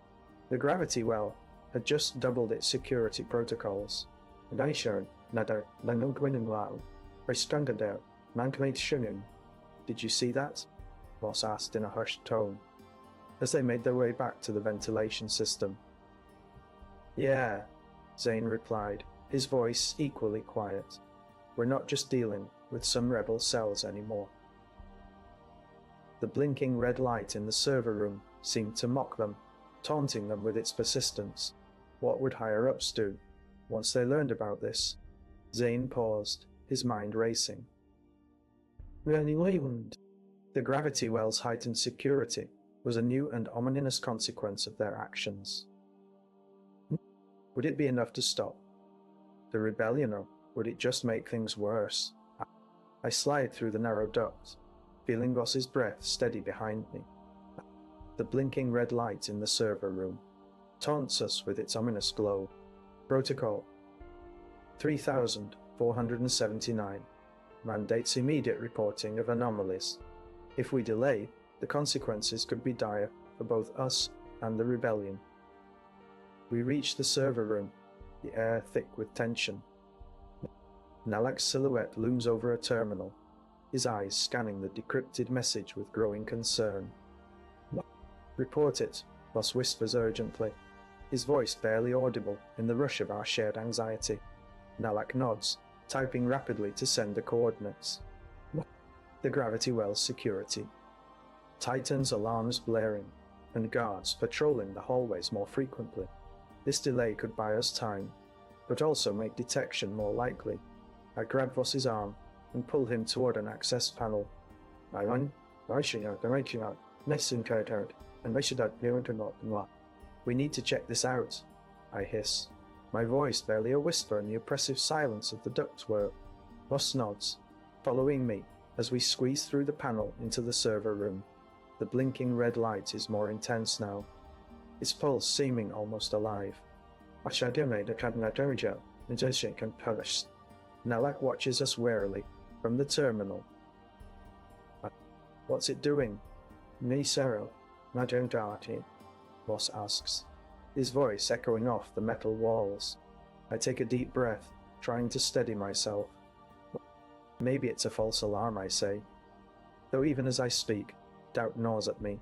Speaker 1: The gravity well had just doubled its security protocols. And I showed Nadar Lanogwin Wow. I stranded out. Mankmate Shunun. Did you see that? Voss asked in a hushed tone, as they made their way back to the ventilation system. Yeah, Zane replied, his voice equally quiet. We're not just dealing with some rebel cells anymore. The blinking red light in the server room seemed to mock them, taunting them with its persistence. What would higher-ups do once they learned about this? Zane paused, his mind racing. The gravity well's heightened security was a new and ominous consequence of their actions. Would it be enough to stop the rebellion, or would it just make things worse? I slid through the narrow duct, feeling Voss's breath steady behind me. The blinking red light in the server room taunts us with its ominous glow. Protocol 3479 mandates immediate reporting of anomalies. If we delay, the consequences could be dire for both us and the rebellion. We reached the server room, the air thick with tension. Nalak's silhouette looms over a terminal, his eyes scanning the decrypted message with growing concern. "Report it," Voss whispers urgently, his voice barely audible in the rush of our shared anxiety. Nalak nods, typing rapidly to send the coordinates. The gravity well's security. Titan's alarms blaring, and guards patrolling the hallways more frequently. This delay could buy us time, but also make detection more likely. I grab Voss's arm and pull him toward an access panel. "We need to check this out," I hiss, my voice barely a whisper in the oppressive silence of the ductwork. Voss nods, following me as we squeeze through the panel into the server room. The blinking red light is more intense now, its pulse seeming almost alive. Nalak watches us warily from the terminal. "What's it doing?" Voss asks, his voice echoing off the metal walls. I take a deep breath, trying to steady myself. "Maybe it's a false alarm," I say, though even as I speak, doubt gnaws at me.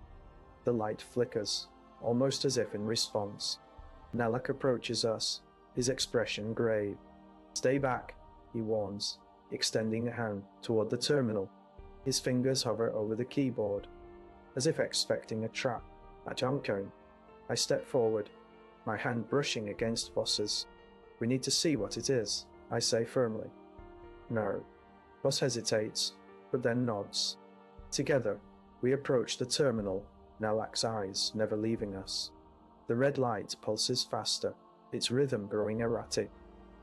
Speaker 1: The light flickers, almost as if in response. Nalak approaches us, his expression grave. "Stay back," he warns, extending a hand toward the terminal. His fingers hover over the keyboard, as if expecting a trap. I step forward, my hand brushing against Voss's. "We need to see what it is," I say firmly. "No." Voss hesitates, but then nods. Together, we approach the terminal, Nalak's eyes never leaving us. The red light pulses faster, its rhythm growing erratic.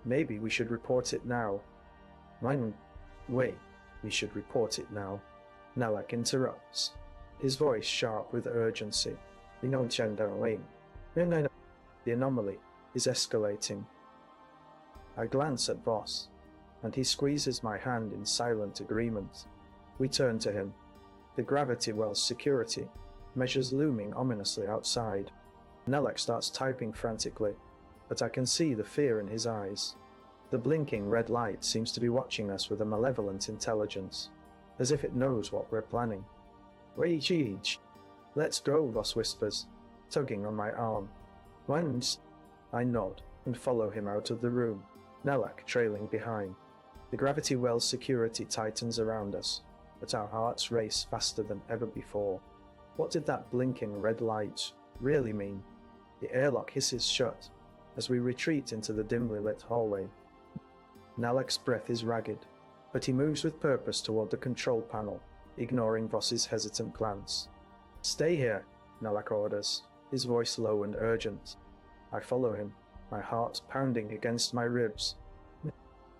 Speaker 1: "Maybe we should report it now." Wait, we should report it now." Nalak interrupts, his voice sharp with urgency. The anomaly is escalating." I glance at Voss, and he squeezes my hand in silent agreement. We turn to him. The gravity well's security measures looming ominously outside. Nalak starts typing frantically, but I can see the fear in his eyes. The blinking red light seems to be watching us with a malevolent intelligence, as if it knows what we're planning. "Let's go," Voss whispers, tugging on my arm. "Once." I nod and follow him out of the room, Nalak trailing behind. The gravity well's security tightens around us, but our hearts race faster than ever before. What did that blinking red light really mean? The airlock hisses shut as we retreat into the dimly lit hallway. Nalak's breath is ragged, but he moves with purpose toward the control panel, ignoring Voss's hesitant glance. "Stay here," Nalak orders, his voice low and urgent. I follow him, my heart pounding against my ribs.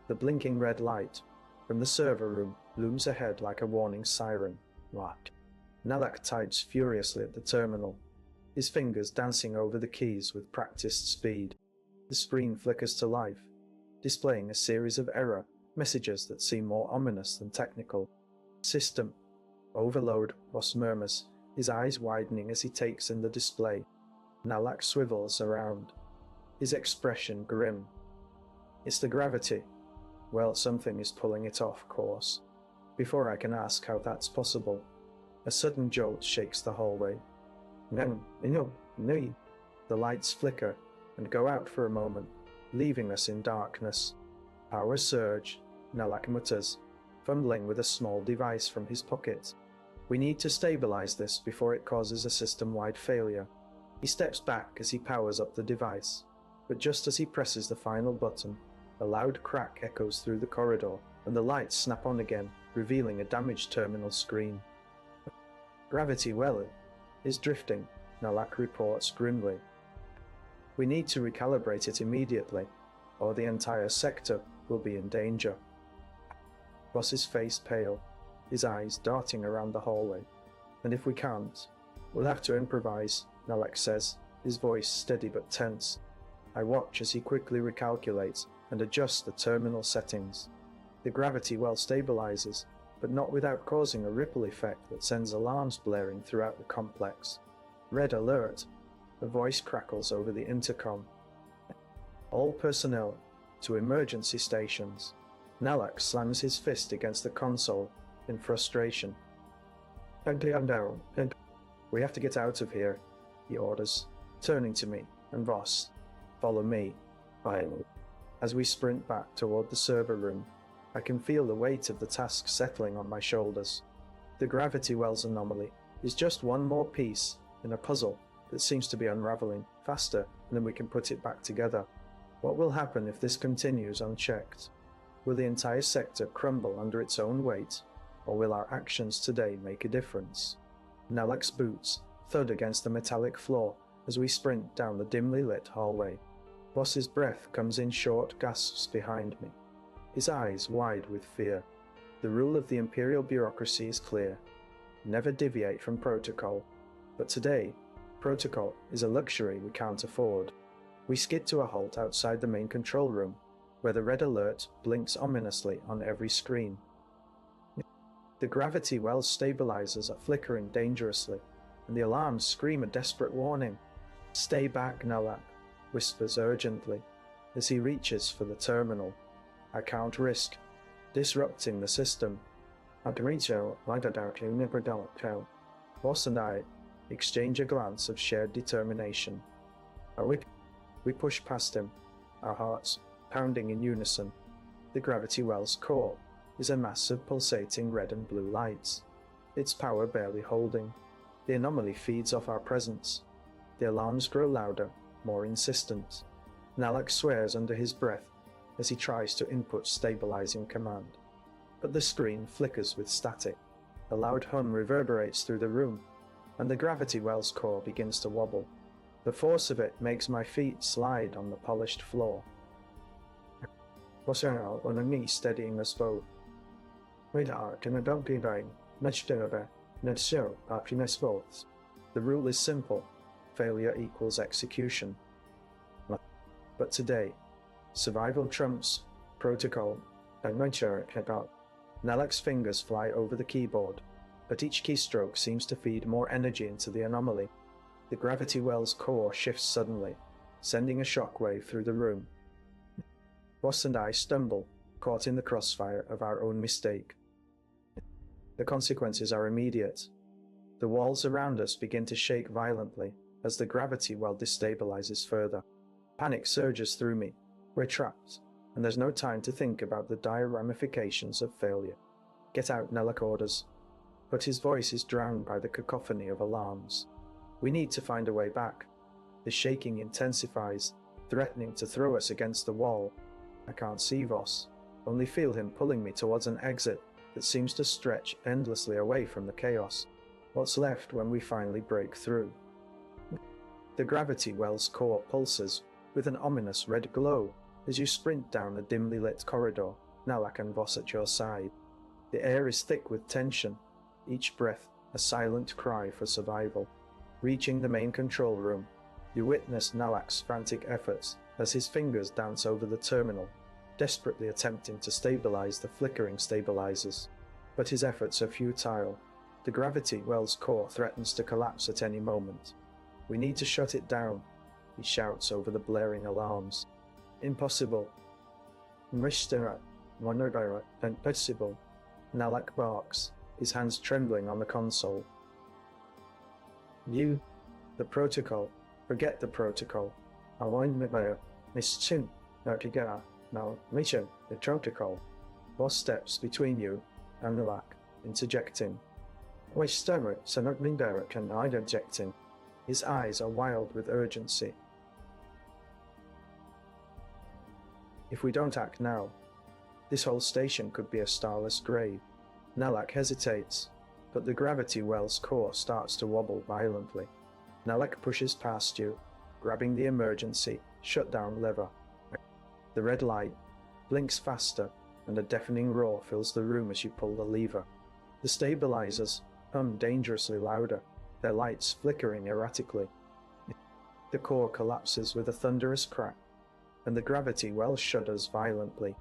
Speaker 1: The blinking red light from the server room looms ahead like a warning siren. "What?" Nalak types furiously at the terminal, his fingers dancing over the keys with practiced speed. The screen flickers to life, displaying a series of error messages that seem more ominous than technical. "System overload," Voss murmurs, his eyes widening as he takes in the display. Nalak swivels around, his expression grim. "It's the gravity." Well, something is pulling it off course. Before I can ask how that's possible, a sudden jolt shakes the hallway. No. The lights flicker and go out for a moment, leaving us in darkness. "Power surge," Nalak mutters, fumbling with a small device from his pocket. "We need to stabilize this before it causes a system-wide failure." He steps back as he powers up the device, but just as he presses the final button, a loud crack echoes through the corridor, and the lights snap on again, revealing a damaged terminal screen. "Gravity well is drifting," Nalak reports grimly. "We need to recalibrate it immediately, or the entire sector will be in danger." Voss's face pale, his eyes darting around the hallway. "And if we can't, we'll have to improvise," Nalak says, his voice steady but tense. I watch as he quickly recalculates and adjusts the terminal settings. The gravity well stabilizes, but not without causing a ripple effect that sends alarms blaring throughout the complex. "Red alert," a voice crackles over the intercom. "All personnel to emergency stations." Nalak slams his fist against the console in frustration. We have to get out of here, he orders, turning to me and Voss. Follow me. As we sprint back toward the server room, I can feel the weight of the task settling on my shoulders. The gravity wells anomaly is just one more piece in a puzzle that seems to be unraveling faster than we can put it back together. What will happen if this continues unchecked? Will the entire sector crumble under its own weight, or will our actions today make a difference? Nalak's boots thud against the metallic floor as we sprint down the dimly lit hallway. Voss's breath comes in short gasps behind me, his eyes wide with fear. The rule of the Imperial bureaucracy is clear. Never deviate from protocol. But today, protocol is a luxury we can't afford. We skid to a halt outside the main control room, where the red alert blinks ominously on every screen. The gravity well stabilizers are flickering dangerously, and the alarms scream a desperate warning. Stay back, Nalak, whispers urgently, as he reaches for the terminal. I can't risk disrupting the system. Voss and I exchange a glance of shared determination. We push past him, our hearts pounding in unison. The gravity well's core is a mass of pulsating red and blue lights, its power barely holding. The anomaly feeds off our presence. The alarms grow louder, more insistent. Nalak swears under his breath as he tries to input stabilizing command. But the screen flickers with static. A loud hum reverberates through the room, and the gravity well's core begins to wobble. The force of it makes my feet slide on the polished floor. On a knee steadying us both. The rule is simple. Failure equals execution. But today, survival trumps protocol. Nalak's fingers fly over the keyboard, but each keystroke seems to feed more energy into the anomaly. The gravity well's core shifts suddenly, sending a shockwave through the room. Voss and I stumble, caught in the crossfire of our own mistake. The consequences are immediate. The walls around us begin to shake violently as the gravity well destabilizes further. Panic surges through me. We're trapped, and there's no time to think about the dire ramifications of failure. Get out, Nalak orders, but his voice is drowned by the cacophony of alarms. We need to find a way back. The shaking intensifies, threatening to throw us against the wall. I can't see Voss, only feel him pulling me towards an exit that seems to stretch endlessly away from the chaos. What's left when we finally break through? The gravity well's core pulses with an ominous red glow as you sprint down the dimly lit corridor, Nalak and Voss at your side. The air is thick with tension, each breath a silent cry for survival. Reaching the main control room, you witness Nalak's frantic efforts as his fingers dance over the terminal, desperately attempting to stabilize the flickering stabilizers. But his efforts are futile. The gravity well's core threatens to collapse at any moment. We need to shut it down, he shouts over the blaring alarms. Impossible. Impossible. Nalak barks, his hands trembling on the console. The protocol. Forget the protocol. The protocol. Voss steps between you and Nalak, interjecting. His eyes are wild with urgency. If we don't act now, this whole station could be a starless grave. Nalak hesitates, but the gravity well's core starts to wobble violently. Nalak pushes past you, grabbing the emergency shutdown lever. The red light blinks faster, and a deafening roar fills the room as you pull the lever. The stabilizers hum dangerously louder, their lights flickering erratically. The core collapses with a thunderous crack, and the gravity well shudders violently.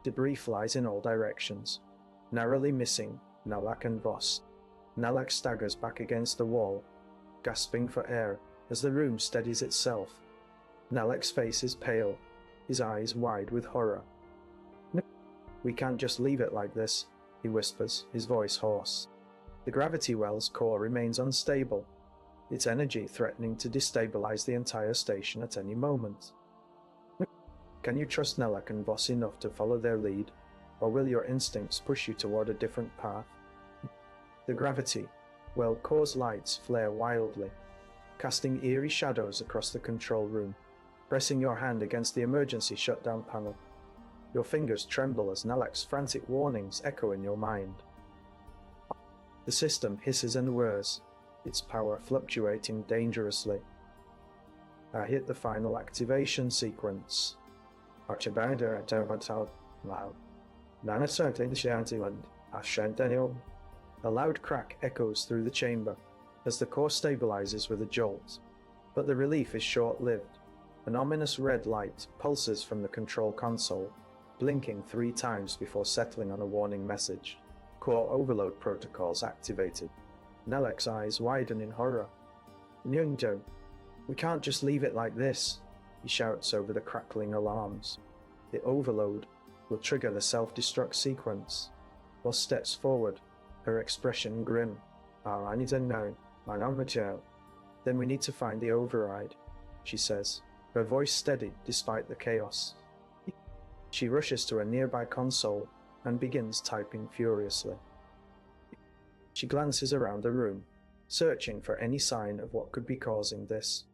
Speaker 1: Debris flies in all directions, narrowly missing Nalak and Voss. Nalak staggers back against the wall, gasping for air as the room steadies itself. Nalak's face is pale, his eyes wide with horror. We can't just leave it like this, he whispers, his voice hoarse. The gravity well's core remains unstable, its energy threatening to destabilize the entire station at any moment. Can you trust Nalak and Voss enough to follow their lead, or will your instincts push you toward a different path? The gravity well core's lights flare wildly, casting eerie shadows across the control room, pressing your hand against the emergency shutdown panel. Your fingers tremble as Nalak's frantic warnings echo in your mind. The system hisses and whirs, its power fluctuating dangerously. I hit the final activation sequence. A loud crack echoes through the chamber as the core stabilizes with a jolt, but the relief is short-lived. An ominous red light pulses from the control console, blinking 3 times before settling on a warning message. Core overload protocols activated. Nalak's eyes widen in horror. Nyungjo, we can't just leave it like this, he shouts over the crackling alarms. The overload will trigger the self-destruct sequence. Voss steps forward, her expression grim. I need to know. Then we need to find the override, she says, her voice steady despite the chaos. She rushes to a nearby console and begins typing furiously. She glances around the room, searching for any sign of what could be causing this.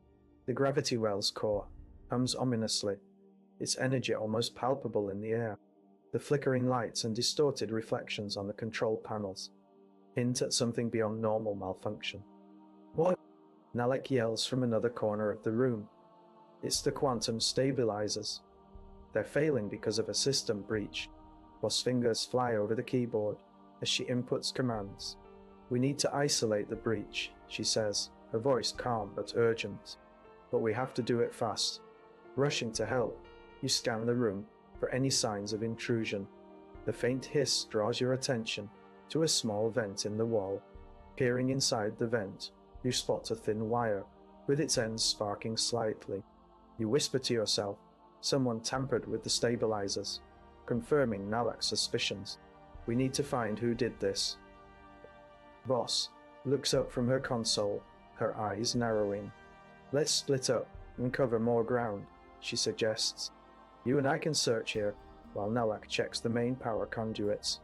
Speaker 1: The gravity well's core hums ominously, its energy almost palpable in the air. The flickering lights and distorted reflections on the control panels hint at something beyond normal malfunction. What? Nalak yells from another corner of the room. It's the quantum stabilizers. They're failing because of a system breach. Voss' fingers fly over the keyboard as she inputs commands. We need to isolate the breach, she says, her voice calm but urgent. But we have to do it fast. Rushing to help, you scan the room for any signs of intrusion. The faint hiss draws your attention to a small vent in the wall. Peering inside the vent, you spot a thin wire, with its ends sparking slightly. You whisper to yourself, someone tampered with the stabilizers, confirming Nalak's suspicions. We need to find who did this. Voss looks up from her console, her eyes narrowing. Let's split up and cover more ground, she suggests. You and I can search here, while Nalak checks the main power conduits.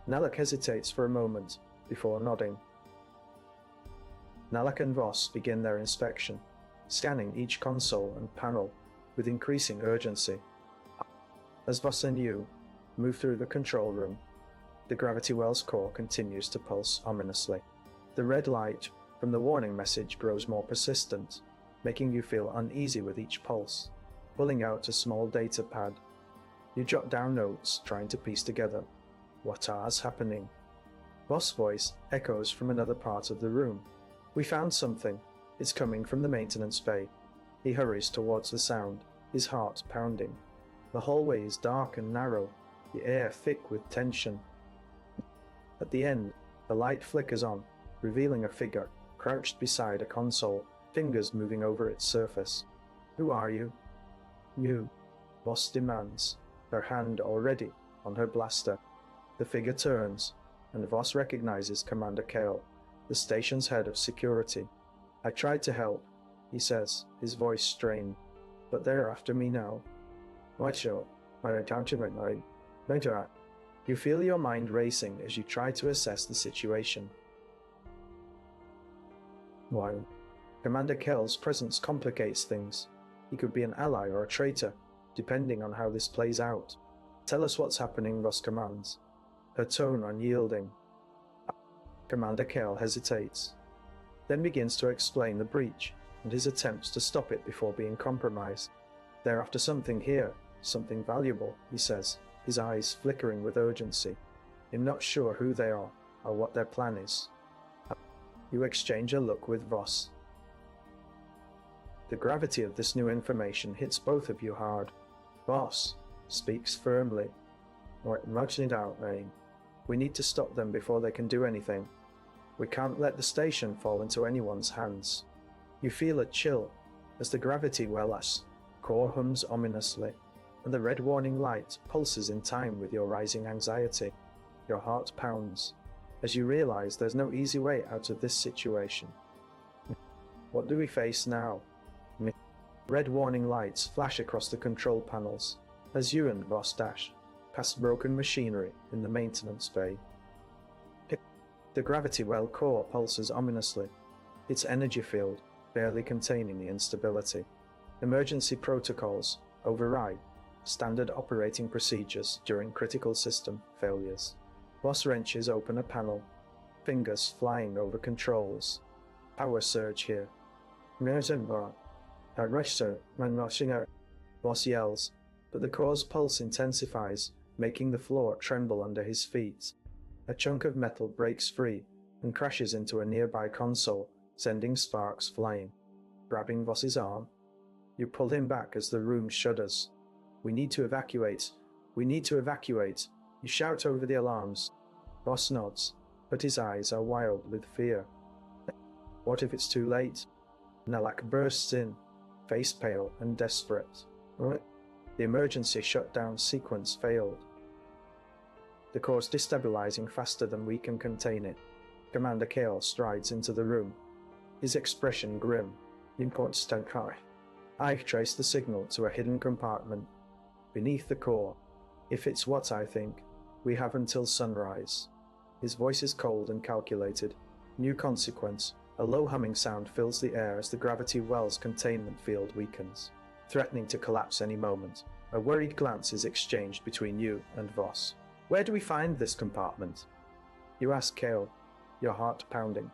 Speaker 1: Nalak hesitates for a moment, before nodding. Nalak and Voss begin their inspection, scanning each console and panel with increasing urgency. As Voss and you move through the control room, the gravity well's core continues to pulse ominously. The red light from the warning message grows more persistent, making you feel uneasy with each pulse. Pulling out a small data pad, you jot down notes, trying to piece together what's happening. Voss' voice echoes from another part of the room. We found something. It's coming from the maintenance bay. He hurries towards the sound, his heart pounding. The hallway is dark and narrow, the air thick with tension. At the end, the light flickers on, revealing a figure crouched beside a console, fingers moving over its surface. Who are you? You, Voss demands, her hand already on her blaster. The figure turns, and Voss recognizes Commander Kale, the station's head of security. I tried to help, he says, his voice strained, but they're after me now. You feel your mind racing as you try to assess the situation. Why? Commander Kell's presence complicates things. He could be an ally or a traitor, depending on how this plays out. Tell us what's happening, Voss commands, her tone unyielding. Commander Kell hesitates, then begins to explain the breach and his attempts to stop it before being compromised. They're after something here, something valuable, he says, his eyes flickering with urgency. I'm not sure who they are or what their plan is. You exchange a look with Voss. The gravity of this new information hits both of you hard. Voss speaks firmly. We need to stop them before they can do anything. We can't let the station fall into anyone's hands. You feel a chill as the gravity well's core hums ominously. and the red warning light pulses in time with your rising anxiety. Your heart pounds as you realize there's no easy way out of this situation. What do we face now? Red warning lights flash across the control panels as you and Voss dash past broken machinery in the maintenance bay. The gravity well core pulses ominously, its energy field barely containing the instability. Emergency protocols override standard operating procedures during critical system failures. Voss wrenches open a panel, fingers flying over controls. Power surge here. Voss yells, but the core's pulse intensifies, making the floor tremble under his feet. A chunk of metal breaks free and crashes into a nearby console, sending sparks flying. Grabbing Voss's arm, you pull him back as the room shudders. We need to evacuate. We need to evacuate. You shout over the alarms. Voss nods, but his eyes are wild with fear. What if it's too late? Nalak bursts in, face pale and desperate. The emergency shutdown sequence failed. The core's destabilizing faster than we can contain it. Commander Kale strides into the room, his expression grim. I've traced the signal to a hidden compartment beneath the core. If it's what I think, we have until sunrise. His voice is cold and calculated. New consequence. A low humming sound fills the air as the gravity well's containment field weakens, threatening to collapse any moment. A worried glance is exchanged between you and Voss. Where do we find this compartment? You ask Kale, your heart pounding.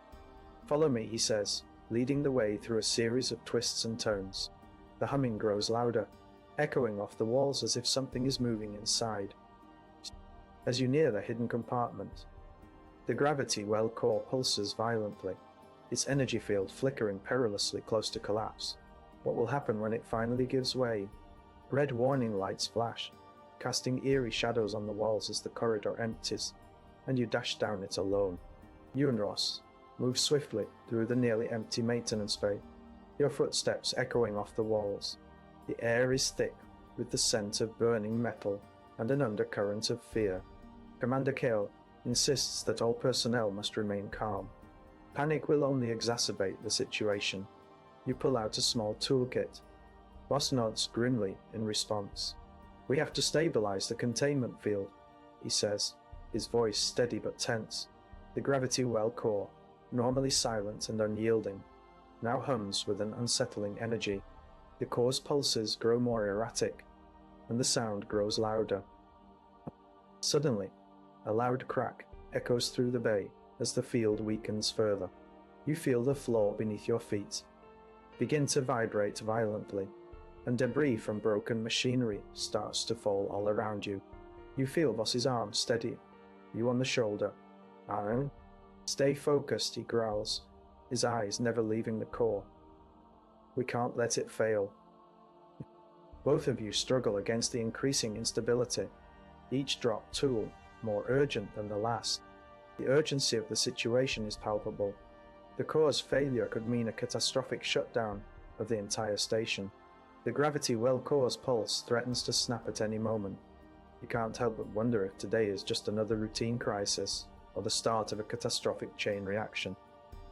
Speaker 1: Follow me, he says, leading the way through a series of twists and turns. The humming grows louder, echoing off the walls as if something is moving inside. As you near the hidden compartment, the gravity well core pulses violently, its energy field flickering perilously close to collapse. What will happen when it finally gives way? Red warning lights flash, casting eerie shadows on the walls as the corridor empties, and you dash down it alone. You and Ross move swiftly through the nearly empty maintenance bay, your footsteps echoing off the walls. The air is thick with the scent of burning metal and an undercurrent of fear. Commander Kale insists that all personnel must remain calm. Panic will only exacerbate the situation. You pull out a small toolkit. Voss nods grimly in response. We have to stabilize the containment field, he says, his voice steady but tense. The gravity well core, normally silent and unyielding, now hums with an unsettling energy. The core's pulses grow more erratic, and the sound grows louder. Suddenly, a loud crack echoes through the bay as the field weakens further. You feel the floor beneath your feet begin to vibrate violently, and debris from broken machinery starts to fall all around you. You feel Voss's arm steady you on the shoulder. Aaron, stay focused, he growls, his eyes never leaving the core. We can't let it fail. Both of you struggle against the increasing instability, each dropped tool more urgent than the last. The urgency of the situation is palpable. The core's failure could mean a catastrophic shutdown of the entire station. The gravity well core's pulse threatens to snap at any moment. You can't help but wonder if today is just another routine crisis, or the start of a catastrophic chain reaction.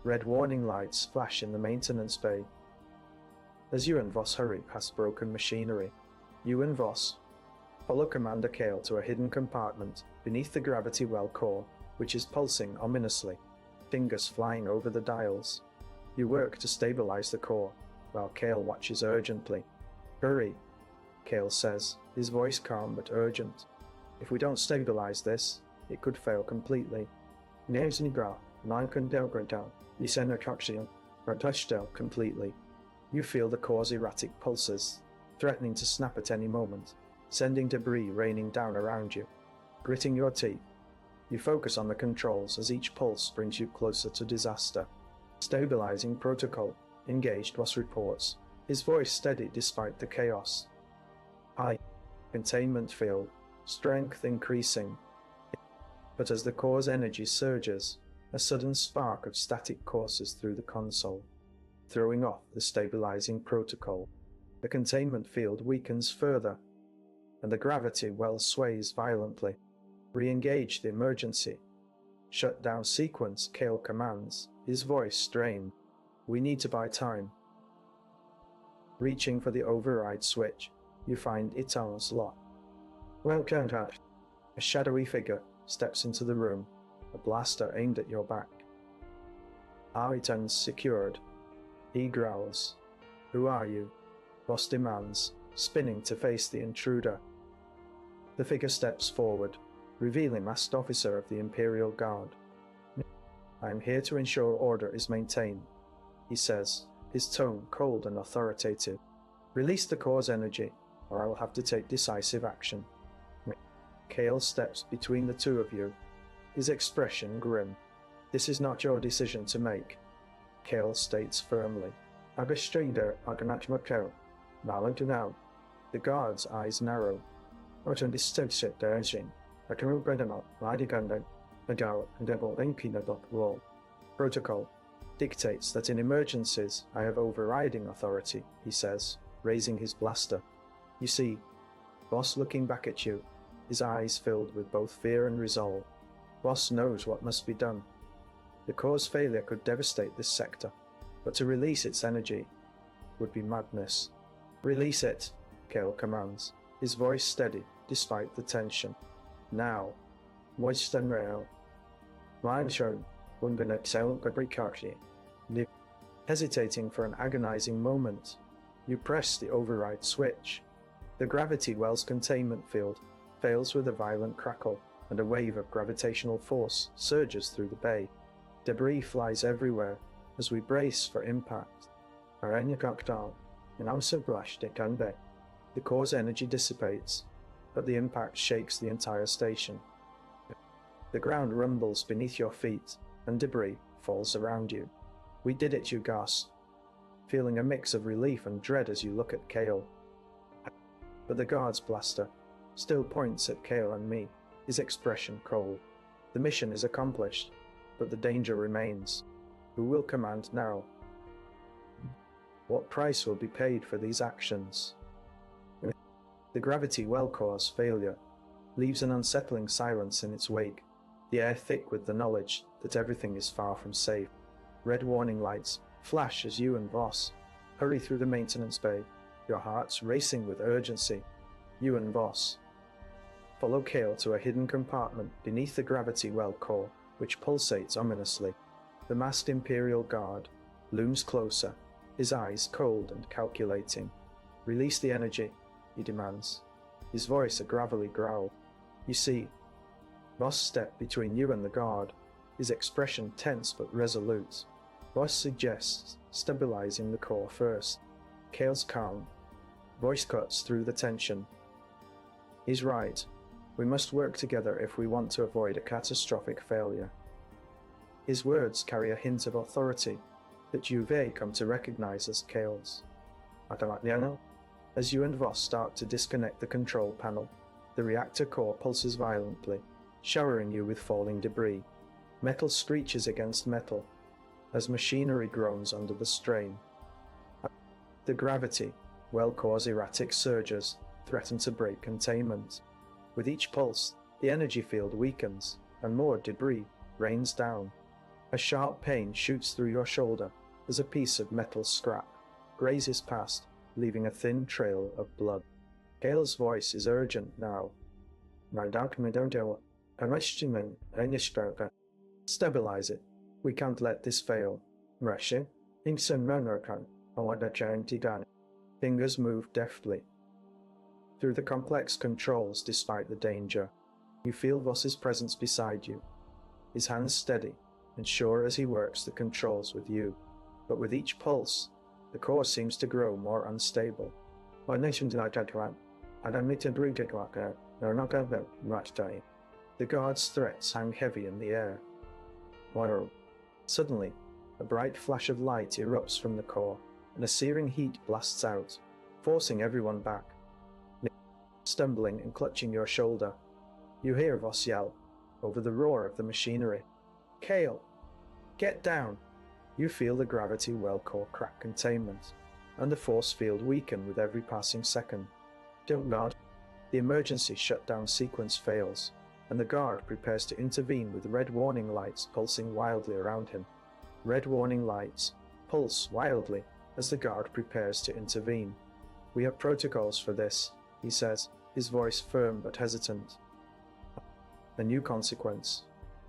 Speaker 1: Red warning lights flash in the maintenance bay. As you and Voss hurry past broken machinery, you and Voss follow Commander Kale to a hidden compartment beneath the gravity well core, which is pulsing ominously, fingers flying over the dials. You work to stabilize the core, while Kale watches urgently. Hurry, Kale says, his voice calm but urgent. If we don't stabilize this, it could fail completely. Completely. You feel the core's erratic pulses, threatening to snap at any moment, sending debris raining down around you. Gritting your teeth, you focus on the controls as each pulse brings you closer to disaster. Stabilizing protocol, engaged, Voss reports, his voice steady despite the chaos. High containment field, strength increasing. But as the core's energy surges, a sudden spark of static courses through the console, throwing off the stabilizing protocol. The containment field weakens further. and the gravity well sways violently. Re-engage the emergency. Shut down sequence, Kale commands, his voice strained. We need to buy time. Reaching for the override switch, you find Ital's lock. Welcome, Ash. A shadowy figure steps into the room, a blaster aimed at your back. Iton's secured. He growls. Who are you? Voss demands, spinning to face the intruder. The figure steps forward, revealing masked officer of the Imperial Guard. I am here to ensure order is maintained, he says, his tone cold and authoritative. Release the core's energy, or I will have to take decisive action. Kale steps between the two of you, his expression grim. This is not your decision to make, Kale states firmly. The guard's eyes narrow. Protocol dictates that in emergencies I have overriding authority, he says, raising his blaster. You see, Voss looking back at you, his eyes filled with both fear and resolve. Voss knows what must be done. The core's failure could devastate this sector, but to release its energy would be madness. Release it, Kale commands, his voice steady despite the tension. Now, hesitating for an agonizing moment, you press the override switch. The gravity well's containment field fails with a violent crackle, and a wave of gravitational force surges through the bay. Debris flies everywhere as we brace for impact. The core's energy dissipates, but the impact shakes the entire station. The ground rumbles beneath your feet, and debris falls around you. We did it, you gasp, feeling a mix of relief and dread as you look at Kale. But the guard's blaster still points at Kale and me, his expression cold. The mission is accomplished, but the danger remains. Who will command now? What price will be paid for these actions? The gravity well core's failure leaves an unsettling silence in its wake, the air thick with the knowledge that everything is far from safe. Red warning lights flash as you and Voss hurry through the maintenance bay, your hearts racing with urgency. You and Voss follow Kale to a hidden compartment beneath the gravity well core, which pulsates ominously. The masked Imperial Guard looms closer, his eyes cold and calculating. Release the energy, he demands, his voice a gravelly growl. You see, Voss stepped between you and the guard, his expression tense but resolute. Voss suggests stabilizing the core first. Kale's calm. Voice cuts through the tension. He's right. We must work together if we want to avoid a catastrophic failure. His words carry a hint of authority that Juve come to recognize as Kale's. As you and Voss start to disconnect the control panel, the reactor core pulses violently, showering you with falling debris. Metal screeches against metal as machinery groans under the strain. The gravity well core's erratic surges threaten to break containment. With each pulse, the energy field weakens, and more debris rains down. A sharp pain shoots through your shoulder as a piece of metal scrap grazes past, leaving a thin trail of blood. Kale's voice is urgent now. Stabilize it. We can't let this fail. Fingers move deftly through the complex controls despite the danger. You feel Voss's presence beside you, his hands steady and sure as he works the controls with you. But with each pulse, the core seems to grow more unstable. The guard's threats hang heavy in the air. Suddenly, a bright flash of light erupts from the core, and a searing heat blasts out, forcing everyone back. Stumbling and clutching your shoulder, you hear Voss yell, over the roar of the machinery. Kale! Get down! You feel the gravity well core crack containment, and the force field weaken with every passing second. Don't nod. The emergency shutdown sequence fails, and the guard prepares to intervene with red warning lights pulsing wildly around him. Red warning lights pulse wildly as the guard prepares to intervene. "We have protocols for this," he says, his voice firm but hesitant. A new consequence.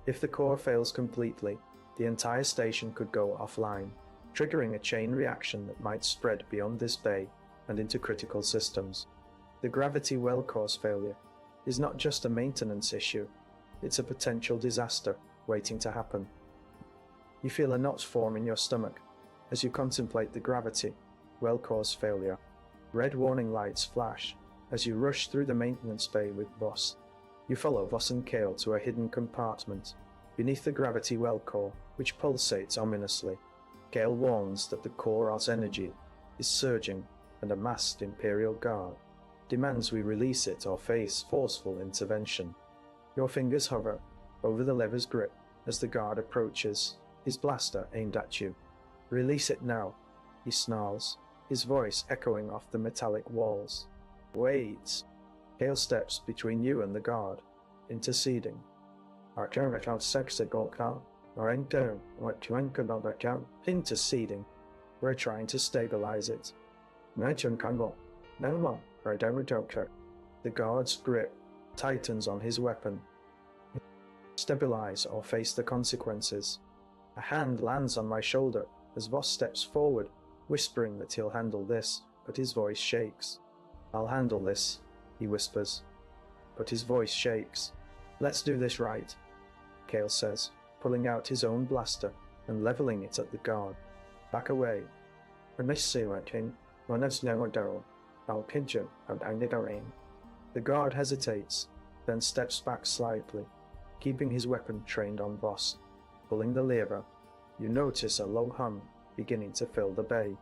Speaker 1: If the core fails completely, the entire station could go offline, triggering a chain reaction that might spread beyond this bay and into critical systems. The gravity well course failure is not just a maintenance issue, it's a potential disaster waiting to happen. You feel a knot form in your stomach as you contemplate the gravity well course failure. Red warning lights flash as you rush through the maintenance bay with Voss. You follow Voss and Kale to a hidden compartment beneath the gravity well core, which pulsates ominously. Kale warns that the core's energy is surging, and a masked Imperial Guard demands we release it or face forceful intervention. Your fingers hover over the lever's grip as the guard approaches, his blaster aimed at you. "Release it now," he snarls, his voice echoing off the metallic walls. "Wait." Kale steps between you and the guard, interceding. Interceding. "We're trying to stabilize it." The guard's grip tightens on his weapon. "Stabilize or face the consequences." A hand lands on my shoulder as Voss steps forward, whispering that he'll handle this, but his voice shakes. "I'll handle this," he whispers, but his voice shakes. "Let's do this right," Kale says, pulling out his own blaster and leveling it at the guard. "Back away." The guard hesitates, then steps back slightly, keeping his weapon trained on Voss. Pulling the lever, you notice a low hum beginning to fill the bay.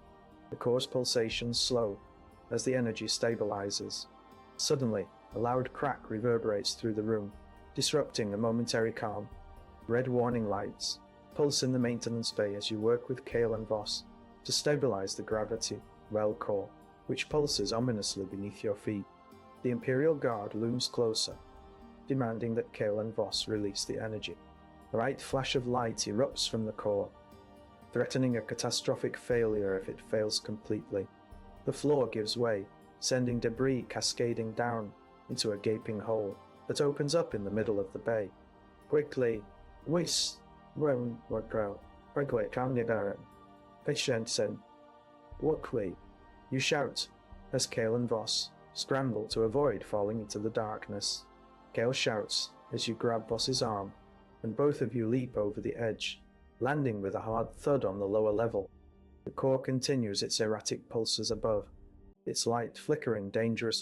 Speaker 1: The core's pulsations slow as the energy stabilizes. Suddenly, a loud crack reverberates through the room, disrupting the momentary calm. Red warning lights pulse in the maintenance bay as you work with Kale and Voss to stabilize the gravity well core, which pulses ominously beneath your feet. The Imperial Guard looms closer, demanding that Kale and Voss release the energy. A bright flash of light erupts from the core, threatening a catastrophic failure if it fails completely. The floor gives way, sending debris cascading down into a gaping hole that opens up in the middle of the bay. "Quickly, Quickly, you shout as Kale and Voss scramble to avoid falling into the darkness. Kale shouts as you grab Voss's arm, and both of you leap over the edge, landing with a hard thud on the lower level. The core continues its erratic pulses above, its light flickering dangerously